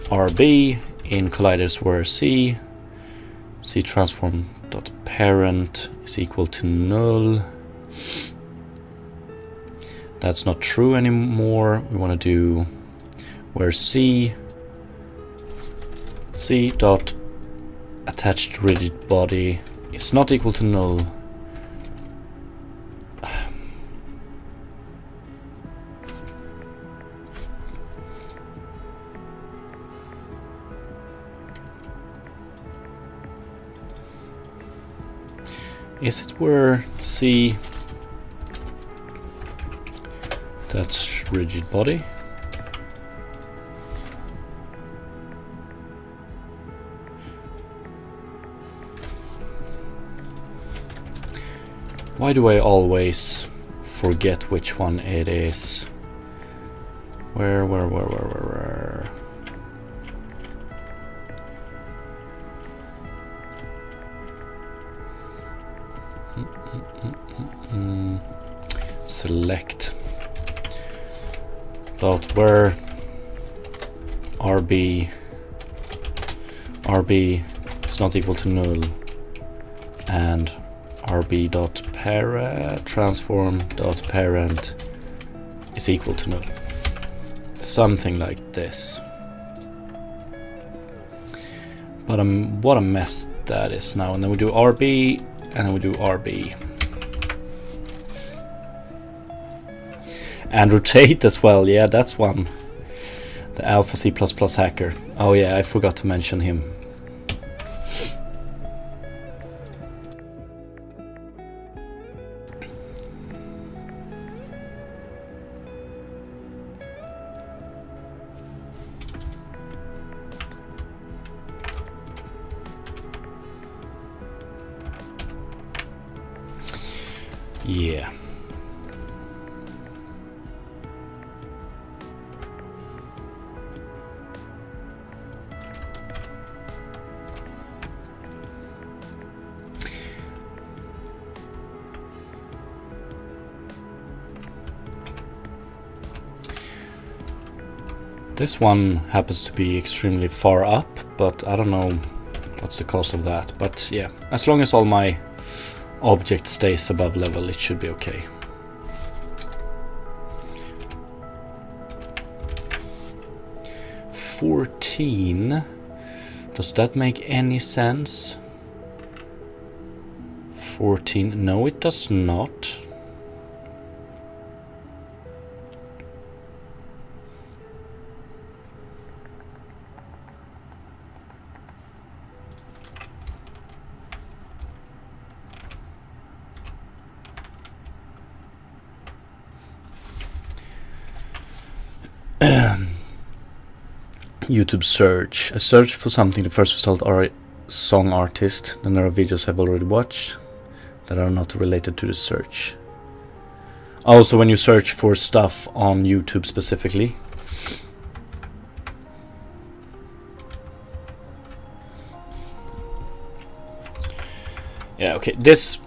RB in colliders where C transform dot parent is equal to null. That's not true anymore. We want to do where C dot attached rigid body is not equal to null. Is it where C, that's rigid body? Why do I always forget which one it is? Where? Select dot where RB is not equal to null, and RB dot transform dot parent is equal to null. Something like this. But what a mess that is now. And then we do RB, and then we do RB. Andrew Tate as well, yeah, that's one. The Alpha C++ hacker. Oh yeah, I forgot to mention him. Yeah. This one happens to be extremely far up, but I don't know what's the cause of that. But yeah, as long as all my object stays above level, it should be okay. $14. Does that make any sense? 14. No, it does not. YouTube search. A search for something. The first result are a song artist. Then there are videos I've already watched that are not related to the search. Also, when you search for stuff on YouTube specifically. Yeah, okay. This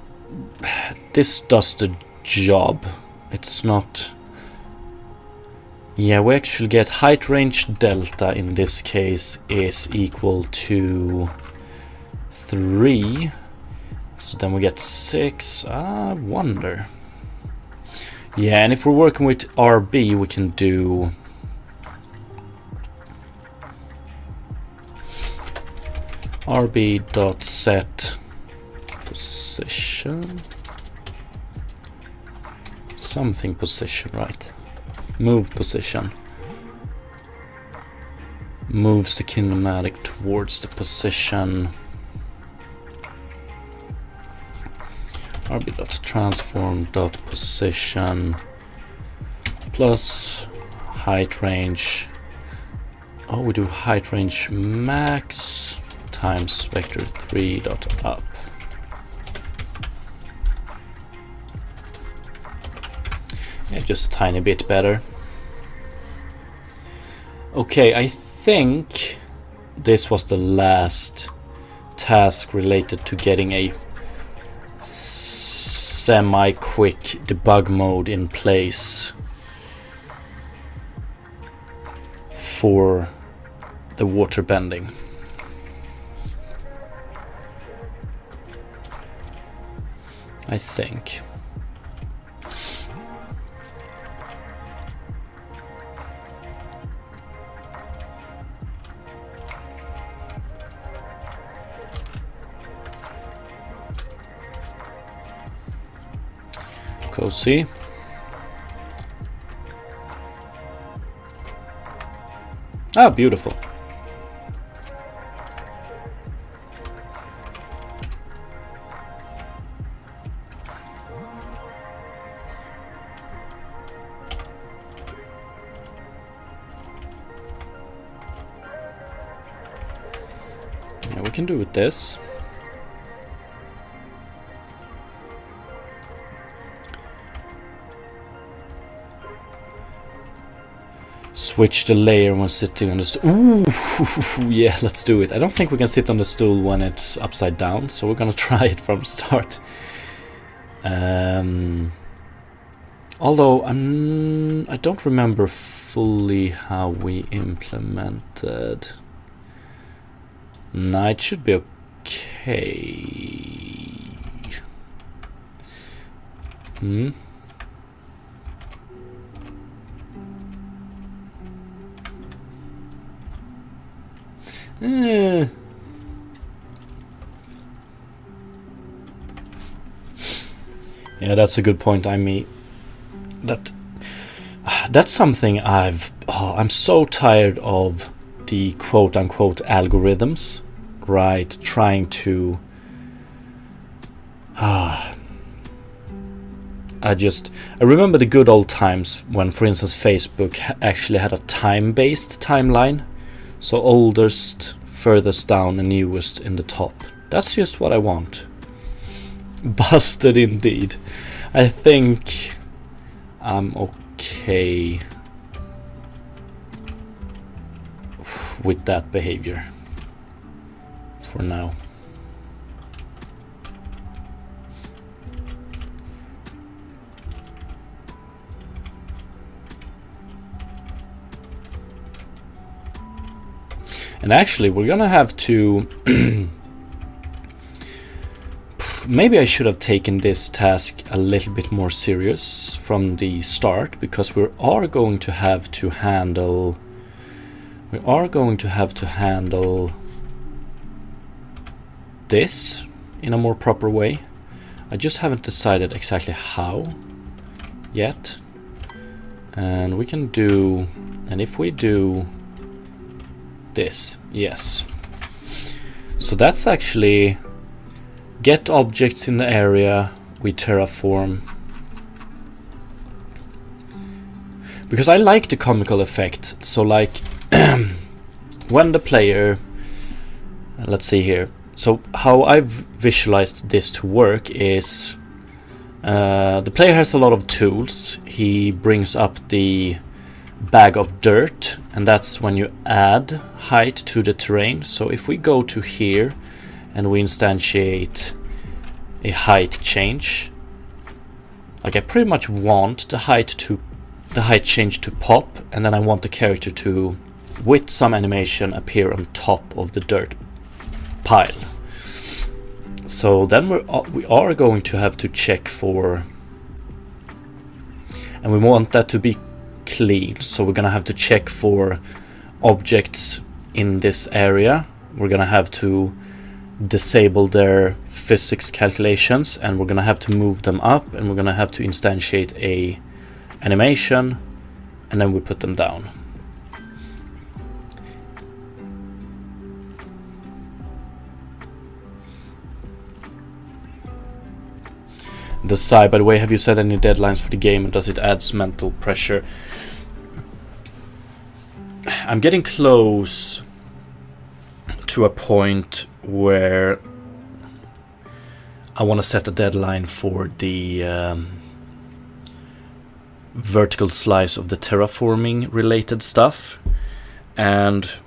does the job. It's not... Yeah, we actually get height range delta in this case is equal to 3. So then we get 6. I wonder. Yeah, and if we're working with RB, we can do... RB.set position. Something position, right? Move position. Moves the kinematic towards the position. RB.transform.position plus height range. Oh, we do height range max times vector 3.up. Yeah, just a tiny bit better. Okay, I think this was the last task related to getting a semi-quick debug mode in place for the water bending. I think. Go see. Ah, beautiful. Yeah, we can do with this. Switch the layer when sitting on the stool. Ooh, yeah, let's do it. I don't think we can sit on the stool when it's upside down, so we're gonna try it from the start. Although I don't remember fully how we implemented. Nah, it should be okay. Yeah, that's a good point. I mean, that That's something I'm so tired of, the quote-unquote algorithms, right? Trying to I remember the good old times when, for instance, Facebook actually had a time-based timeline. So oldest, furthest down, and newest in the top. That's just what I want. Busted indeed. I think I'm okay with that behavior for now. And actually, we're gonna have to maybe I should have taken this task a little bit more serious from the start, because we are going to have to handle this in a more proper way. I just haven't decided exactly how yet. And we can do, and if we do this, yes. So that's actually get objects in the area we terraform. Because I like the comical effect. So like when the player, let's see here. So how I've visualized this to work is the player has a lot of tools. He brings up the bag of dirt, and that's when you add height to the terrain. So if we go to here and we instantiate a height change, like I pretty much want the height change to pop, and then I want the character to, with some animation, appear on top of the dirt pile. So then we are going to have to check for, and we want that to be clean, so we're gonna have to check for objects in this area. We're gonna have to disable their physics calculations, and we're gonna have to move them up, and we're gonna have to instantiate a animation, and then we put them down. The side, by the way, have you set any deadlines for the game, and does it add mental pressure? I'm getting close to a point where I want to set a deadline for the vertical slice of the terraforming related stuff, and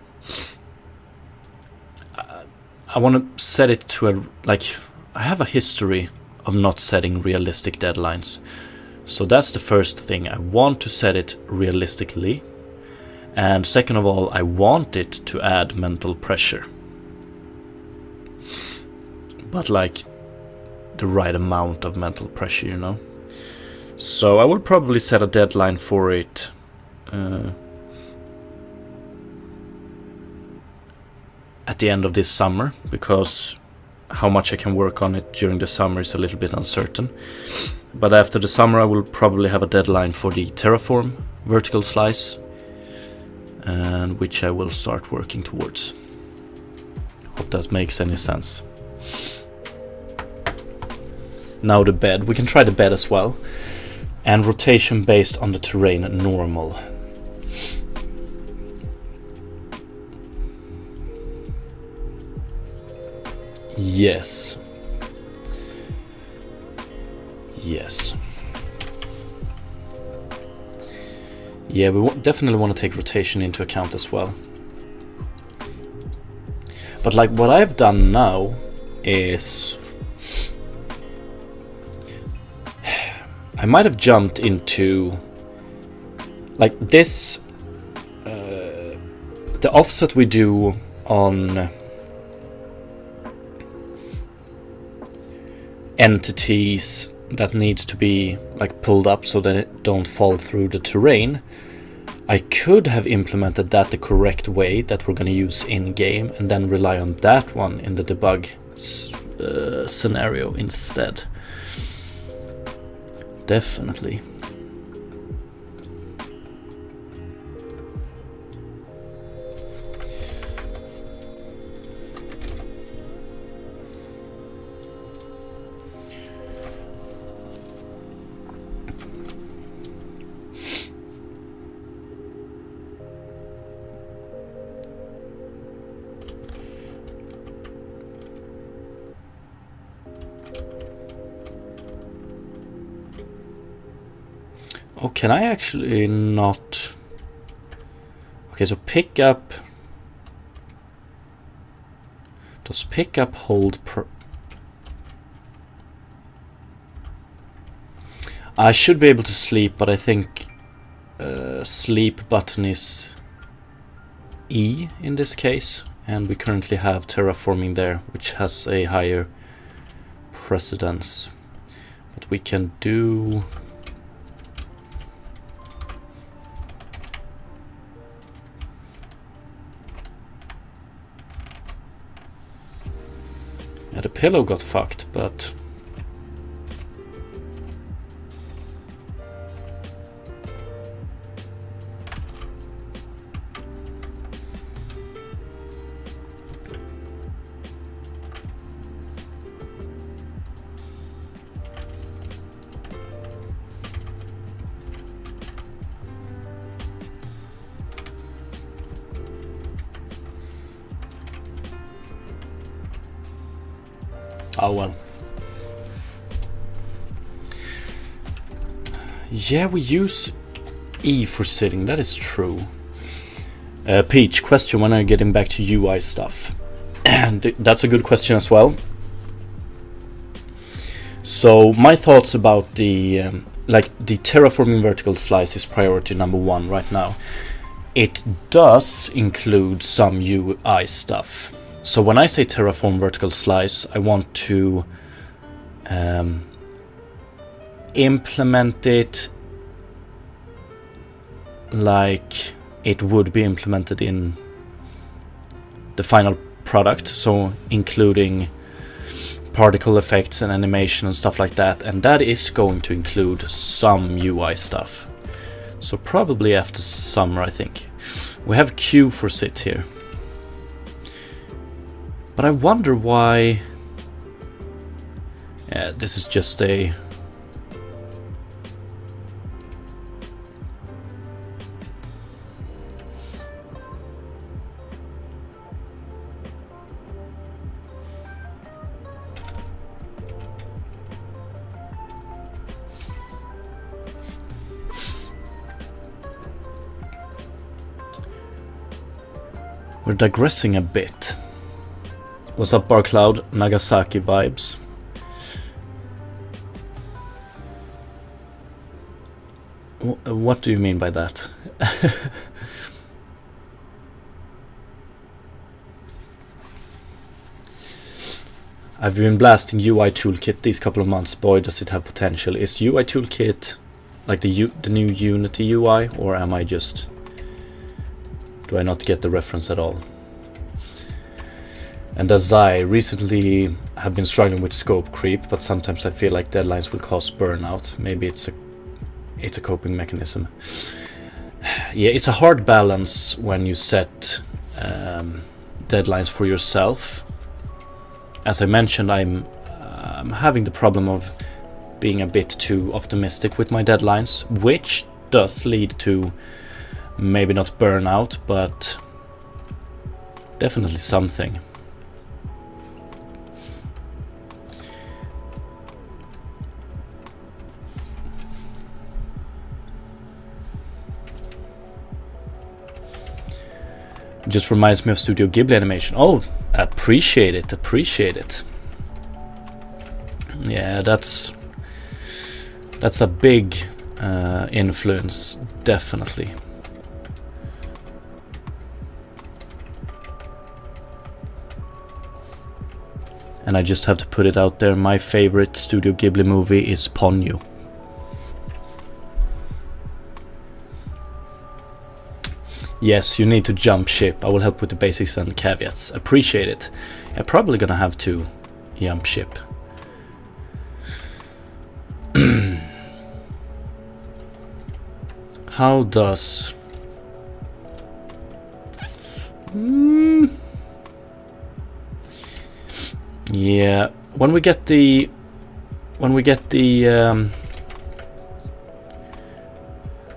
I want to set it to I have a history of not setting realistic deadlines. So that's the first thing. I want to set it realistically. And second of all, I want it to add mental pressure. But like the right amount of mental pressure, you know? So I will probably set a deadline for it at the end of this summer, because how much I can work on it during the summer is a little bit uncertain. But after the summer I will probably have a deadline for the terraform vertical slice, and which I will start working towards. Hope that makes any sense. Now the bed. We can try the bed as well. And rotation based on the terrain normal. Yes. Yes. Yeah, we definitely want to take rotation into account as well. But like what I've done now is I might have jumped into like this the offset we do on entities that needs to be like pulled up so that it don't fall through the terrain. I could have implemented that the correct way that we're going to use in game, and then rely on that one in the debug scenario instead. Oh, can I actually not? Okay, so pick up. Does pick up hold I should be able to sleep, but I think sleep button is E in this case, and we currently have terraforming there, which has a higher precedence. But we can do... Yeah, the pillow got fucked, but... oh well. Yeah, we use E for sitting, that is true. Peach, question, when are you getting back to UI stuff? And that's a good question as well. So my thoughts about the the terraforming vertical slice is priority number 1 right now. It does include some UI stuff. So when I say terraform vertical slice, I want to implement it like it would be implemented in the final product, so including particle effects and animation and stuff like that, and that is going to include some UI stuff. So probably after summer, I think. We have Q for sit here. But I wonder why... Yeah, this is just a... We're digressing a bit. What's up, Barcloud? Nagasaki vibes. What do you mean by that? I've been blasting UI Toolkit these couple of months. Boy, does it have potential. Is UI Toolkit like the new Unity UI, or am I just... do I not get the reference at all? And as I recently have been struggling with scope creep, but sometimes I feel like deadlines will cause burnout. Maybe it's a coping mechanism. Yeah, it's a hard balance when you set deadlines for yourself. As I mentioned, I'm having the problem of being a bit too optimistic with my deadlines, which does lead to maybe not burnout, but definitely something. Just reminds me of Studio Ghibli animation. Oh, appreciate it, appreciate it. Yeah, that's a big influence, definitely. And I just have to put it out there, my favorite Studio Ghibli movie is Ponyo. Yes, you need to jump ship. I will help with the basics and caveats. Appreciate it. I'm probably gonna have to jump ship. How does... Yeah, when we get the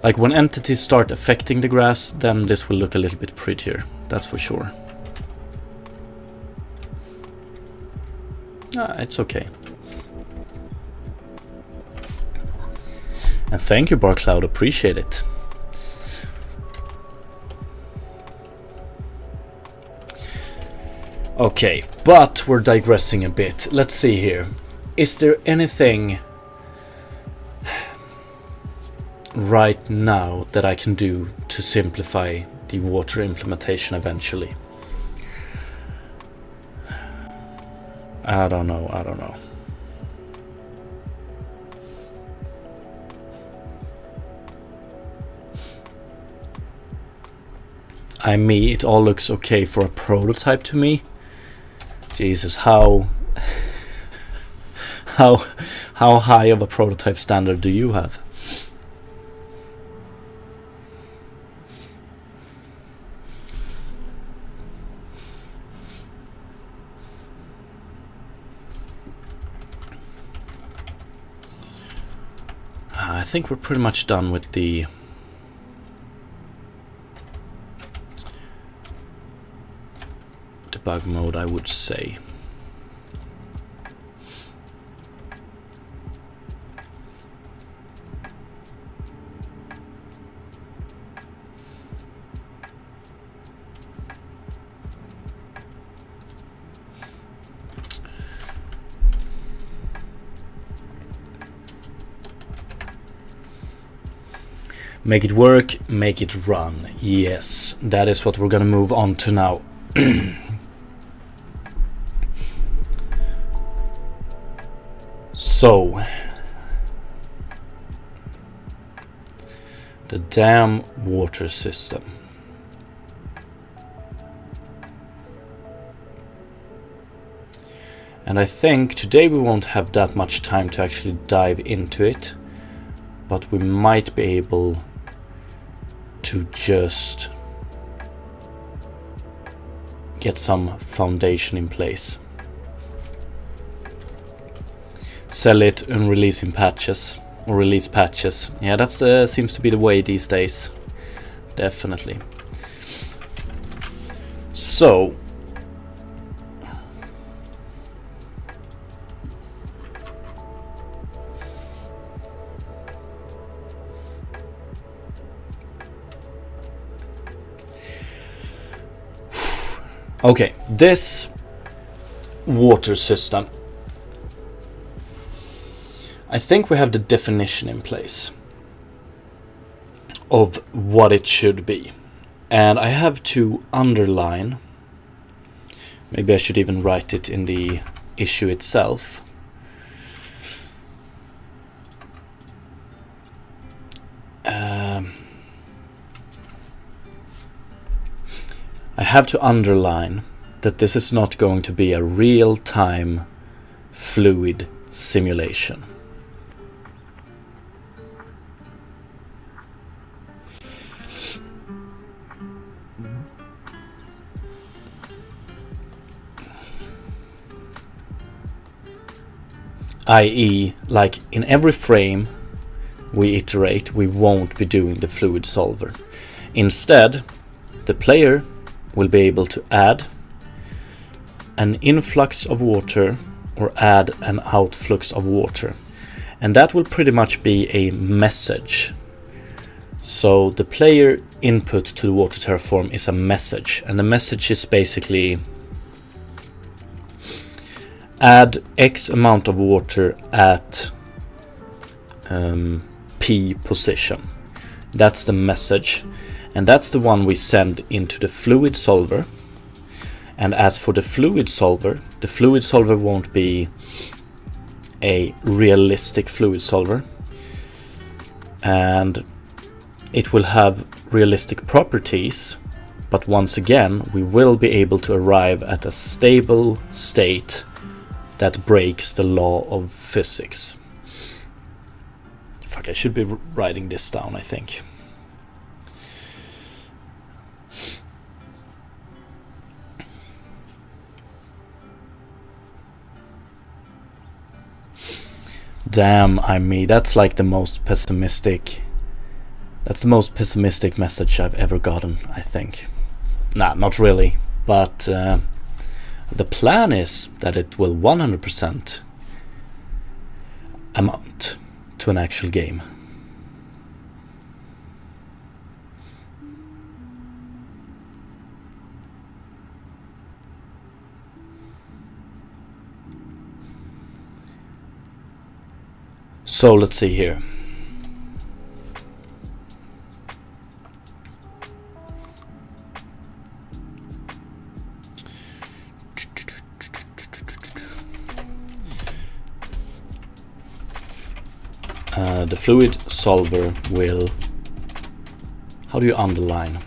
like when entities start affecting the grass, then this will look a little bit prettier, that's for sure. It's okay. And thank you, Barcloud, appreciate it. Okay, but we're digressing a bit. Let's see here. Is there anything right now that I can do to simplify the water implementation eventually? I don't know. It all looks okay for a prototype to me. Jesus, how high of a prototype standard do you have? I think we're pretty much done with the debug mode, I would say. Make it work, make it run. Yes, that is what we're gonna move on to now. So, the dam water system. And I think today we won't have that much time to actually dive into it, but we might be able to just get some foundation in place. Sell it and release in patches, or release patches. Yeah, that's seems to be the way these days. Definitely. So, okay, this water system, I think we have the definition in place of what it should be. And I have to underline, maybe I should even write it in the issue itself. I have to underline that this is not going to be a real-time fluid simulation. I.e., like in every frame we iterate, we won't be doing the fluid solver. Instead, the player will be able to add an influx of water or add an outflux of water. And that will pretty much be a message. So the player input to the water terraform is a message, and the message is basically add X amount of water at P position. That's the message, and that's the one we send into the fluid solver. And as for the fluid solver won't be a realistic fluid solver, and it will have realistic properties, but once again we will be able to arrive at a stable state that breaks the law of physics. Fuck, I should be writing this down, I think. Damn, that's like the most pessimistic. That's the most pessimistic message I've ever gotten, I think. Nah, not really, but the plan is that it will 100% amount to an actual game. So let's see here. The fluid solver will, how do you underline?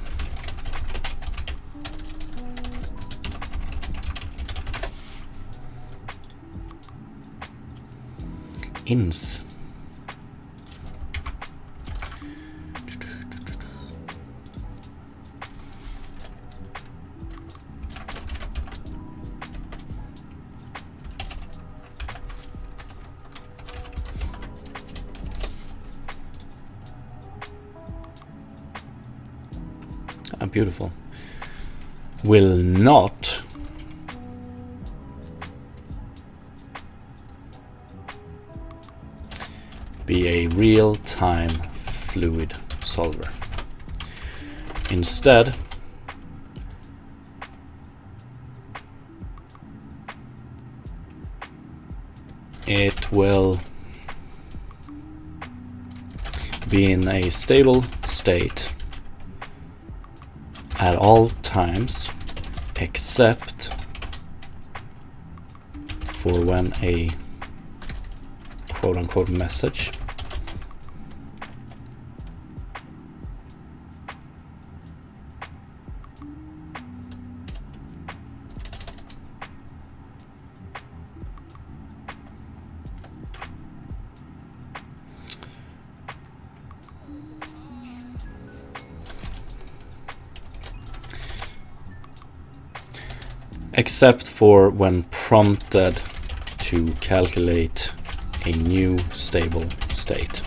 Ins. Beautiful. Will not be a real-time fluid solver. Instead, it will be in a stable state at all times, except for when a quote-unquote message except for when prompted to calculate a new stable state.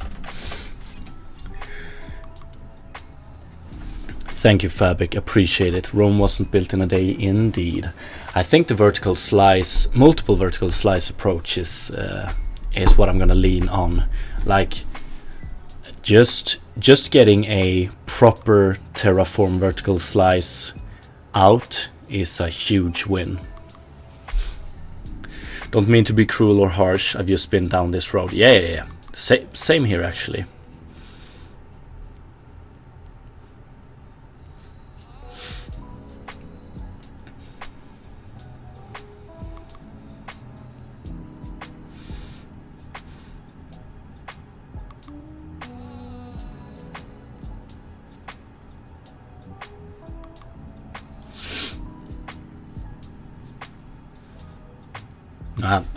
Thank you, Fabric, appreciate it. Rome wasn't built in a day, indeed. I think the vertical slice, multiple vertical slice approach is what I'm gonna lean on. Like, just getting a proper Terraform vertical slice out is a huge win. Don't mean to be cruel or harsh, I've just been down this road. Yeah. Same here, actually.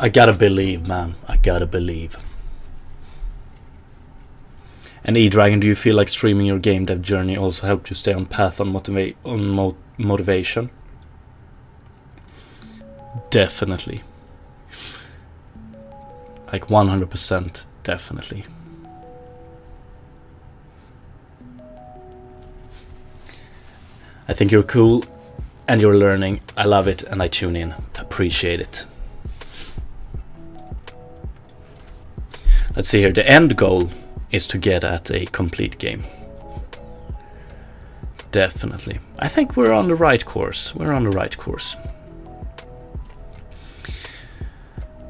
I gotta believe, man. I gotta believe. And E-Dragon, do you feel like streaming your game dev journey also helped you stay on path on motivation? Definitely. Like 100%, definitely. I think you're cool and you're learning. I love it and I tune in. Appreciate it. Let's see here. The end goal is to get at a complete game. Definitely. I think we're on the right course. We're on the right course.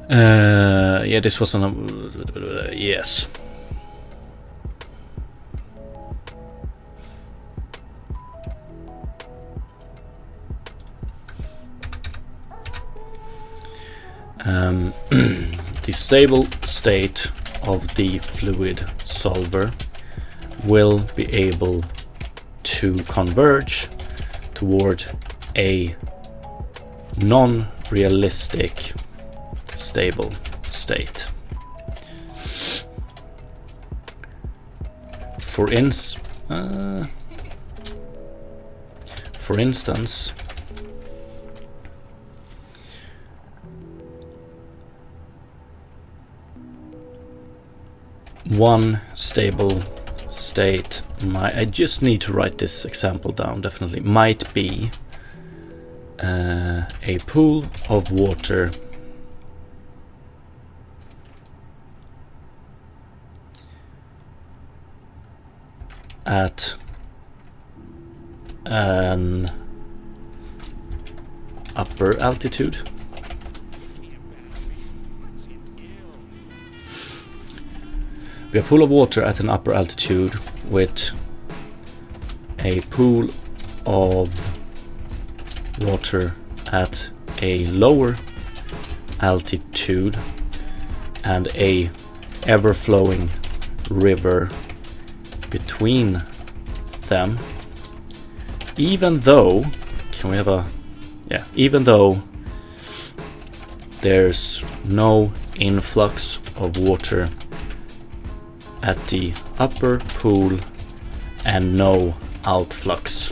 Yeah, this was on a... yes. The stable state of the fluid solver will be able to converge toward a non-realistic stable state. For instance, one stable state I just need to write this example down, definitely, might be a pool of water at an upper altitude. be a pool of water at an upper altitude with a pool of water at a lower altitude and a ever-flowing river between them, even though even though there's no influx of water at the upper pool and no outflux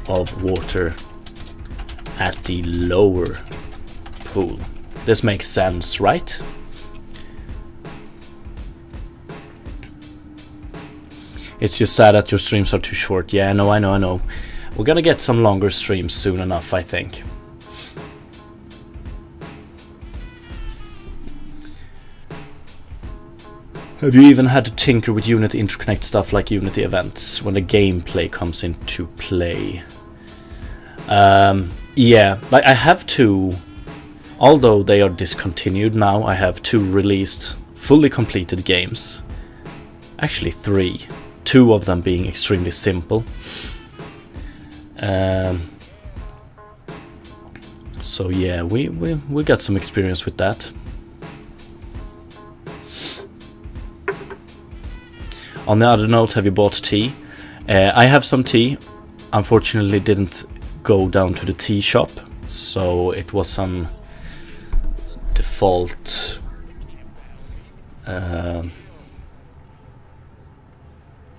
of water at the lower pool. This makes sense, right? It's just sad that your streams are too short. Yeah, I know. We're gonna get some longer streams soon enough, I think. Have you even had to tinker with Unity interconnect stuff like Unity events when the gameplay comes into play? Yeah, like I have two, although they are discontinued now, I have two released, fully completed games. Actually 3. 2 of them being extremely simple. So yeah, we got some experience with that. On the other note, have you bought tea? I have some tea. Unfortunately, didn't go down to the tea shop, so it was some default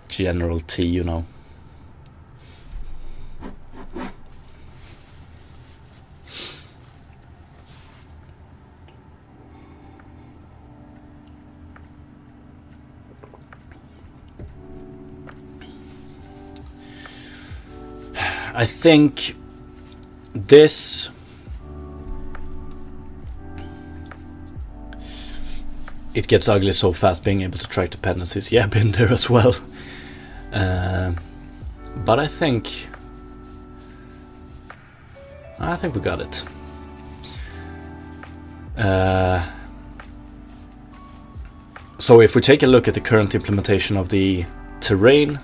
general tea, you know. I think this it gets ugly so fast being able to track dependencies. Yeah, I've been there as well. But I think we got it. So if we take a look at the current implementation of the terrain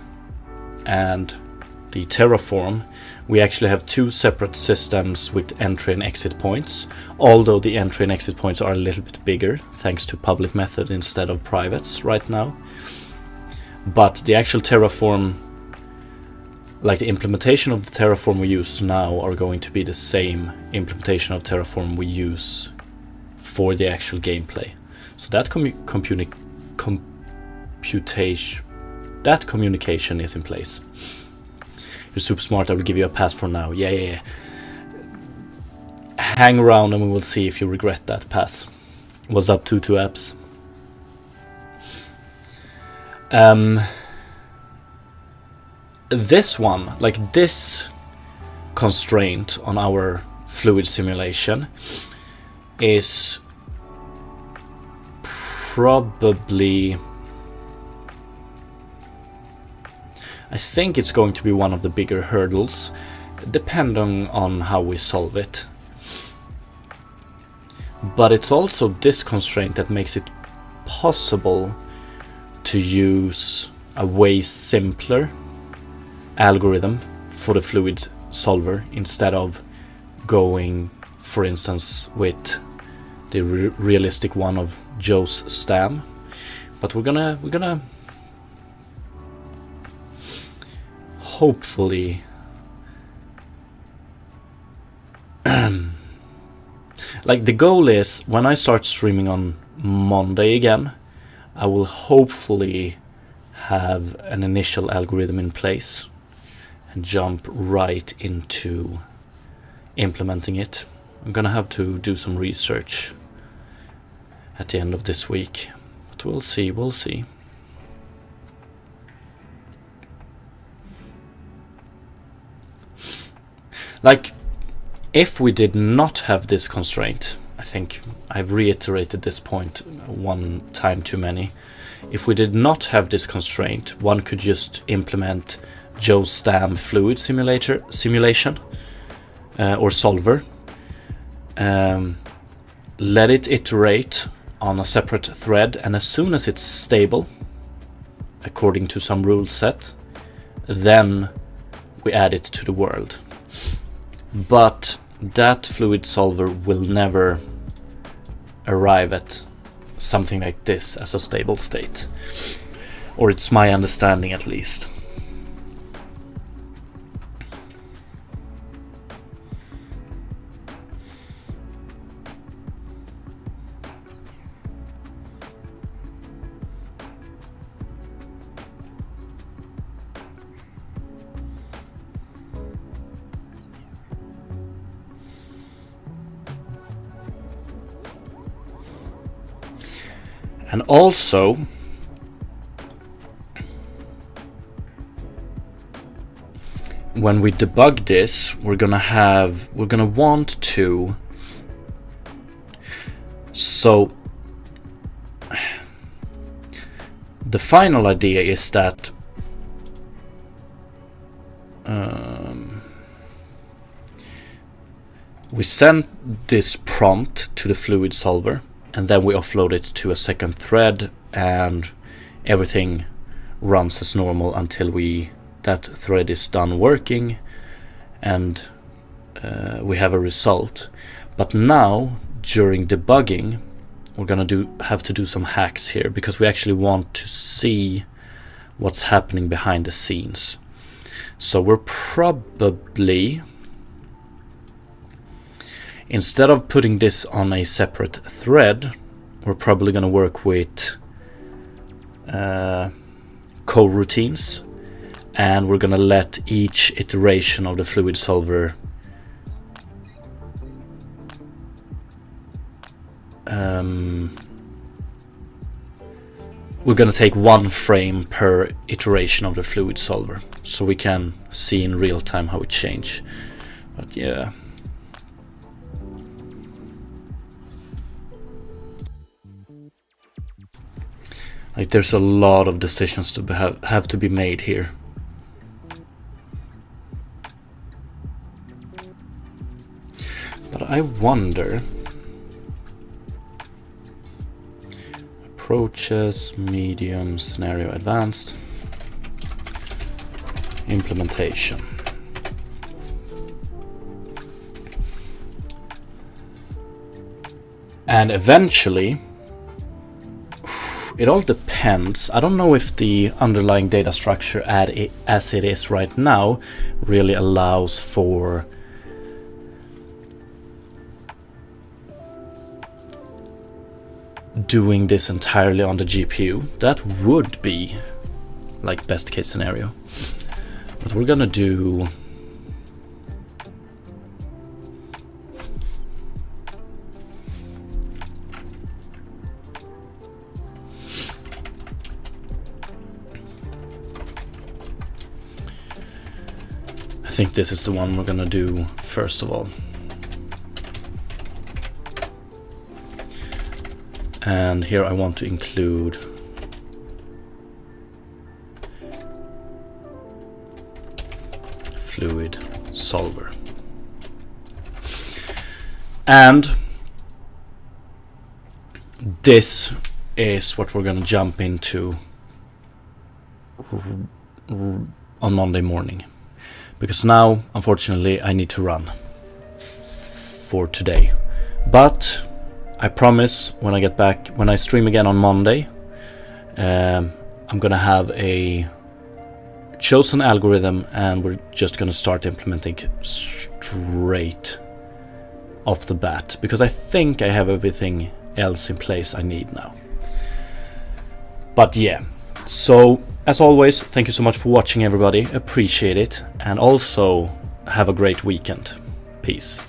and the terraform, we actually have 2 separate systems with entry and exit points, although the entry and exit points are a little bit bigger thanks to public method instead of privates right now. But the actual terraform, like the implementation of the terraform we use now, are going to be the same implementation of terraform we use for the actual gameplay. So that communication is in place. You're super smart, I will give you a pass for now. Yeah. Hang around and we will see if you regret that pass. What's up, Tutu Apps? This one, like this constraint on our fluid simulation is probably, I think it's going to be one of the bigger hurdles, depending on how we solve it. But it's also this constraint that makes it possible to use a way simpler algorithm for the fluid solver instead of going, for instance, with the realistic one of Joe's Stam. But we're gonna hopefully like the goal is when I start streaming on Monday again, I will hopefully have an initial algorithm in place and jump right into implementing it. I'm gonna have to do some research at the end of this week, but we'll see. Like, if we did not have this constraint, I think I've reiterated this point one time too many. If we did not have this constraint, one could just implement Joe's Stam fluid simulation or solver, let it iterate on a separate thread, and as soon as it's stable, according to some rule set, then we add it to the world. But that fluid solver will never arrive at something like this as a stable state. Or it's my understanding at least. And also, when we debug this, we're gonna want to, so the final idea is that we send this prompt to the fluid solver, and then we offload it to a second thread, and everything runs as normal until that thread is done working, and we have a result. But now, during debugging, we're gonna have to do some hacks here, because we actually want to see what's happening behind the scenes. So we're probably, instead of putting this on a separate thread, we're probably going to work with coroutines, and we're going to let each iteration of the fluid solver we're going to take one frame per iteration of the fluid solver, so we can see in real time how it changes. But yeah. Like, there's a lot of decisions to have to be made here. But I wonder, approaches, medium, scenario, advanced, implementation. And eventually, it all depends. I don't know if the underlying data structure as it is right now really allows for doing this entirely on the GPU. That would be like best case scenario. But we're gonna do I think this is the one we're gonna do first of all. And here I want to include fluid solver. And this is what we're gonna jump into on Monday morning. Because now, unfortunately, I need to run for today. But I promise when I get back, when I stream again on Monday, I'm gonna have a chosen algorithm, and we're just gonna start implementing straight off the bat, because I think I have everything else in place I need now. But yeah, so as always, thank you so much for watching, everybody. Appreciate it, and also have a great weekend. Peace.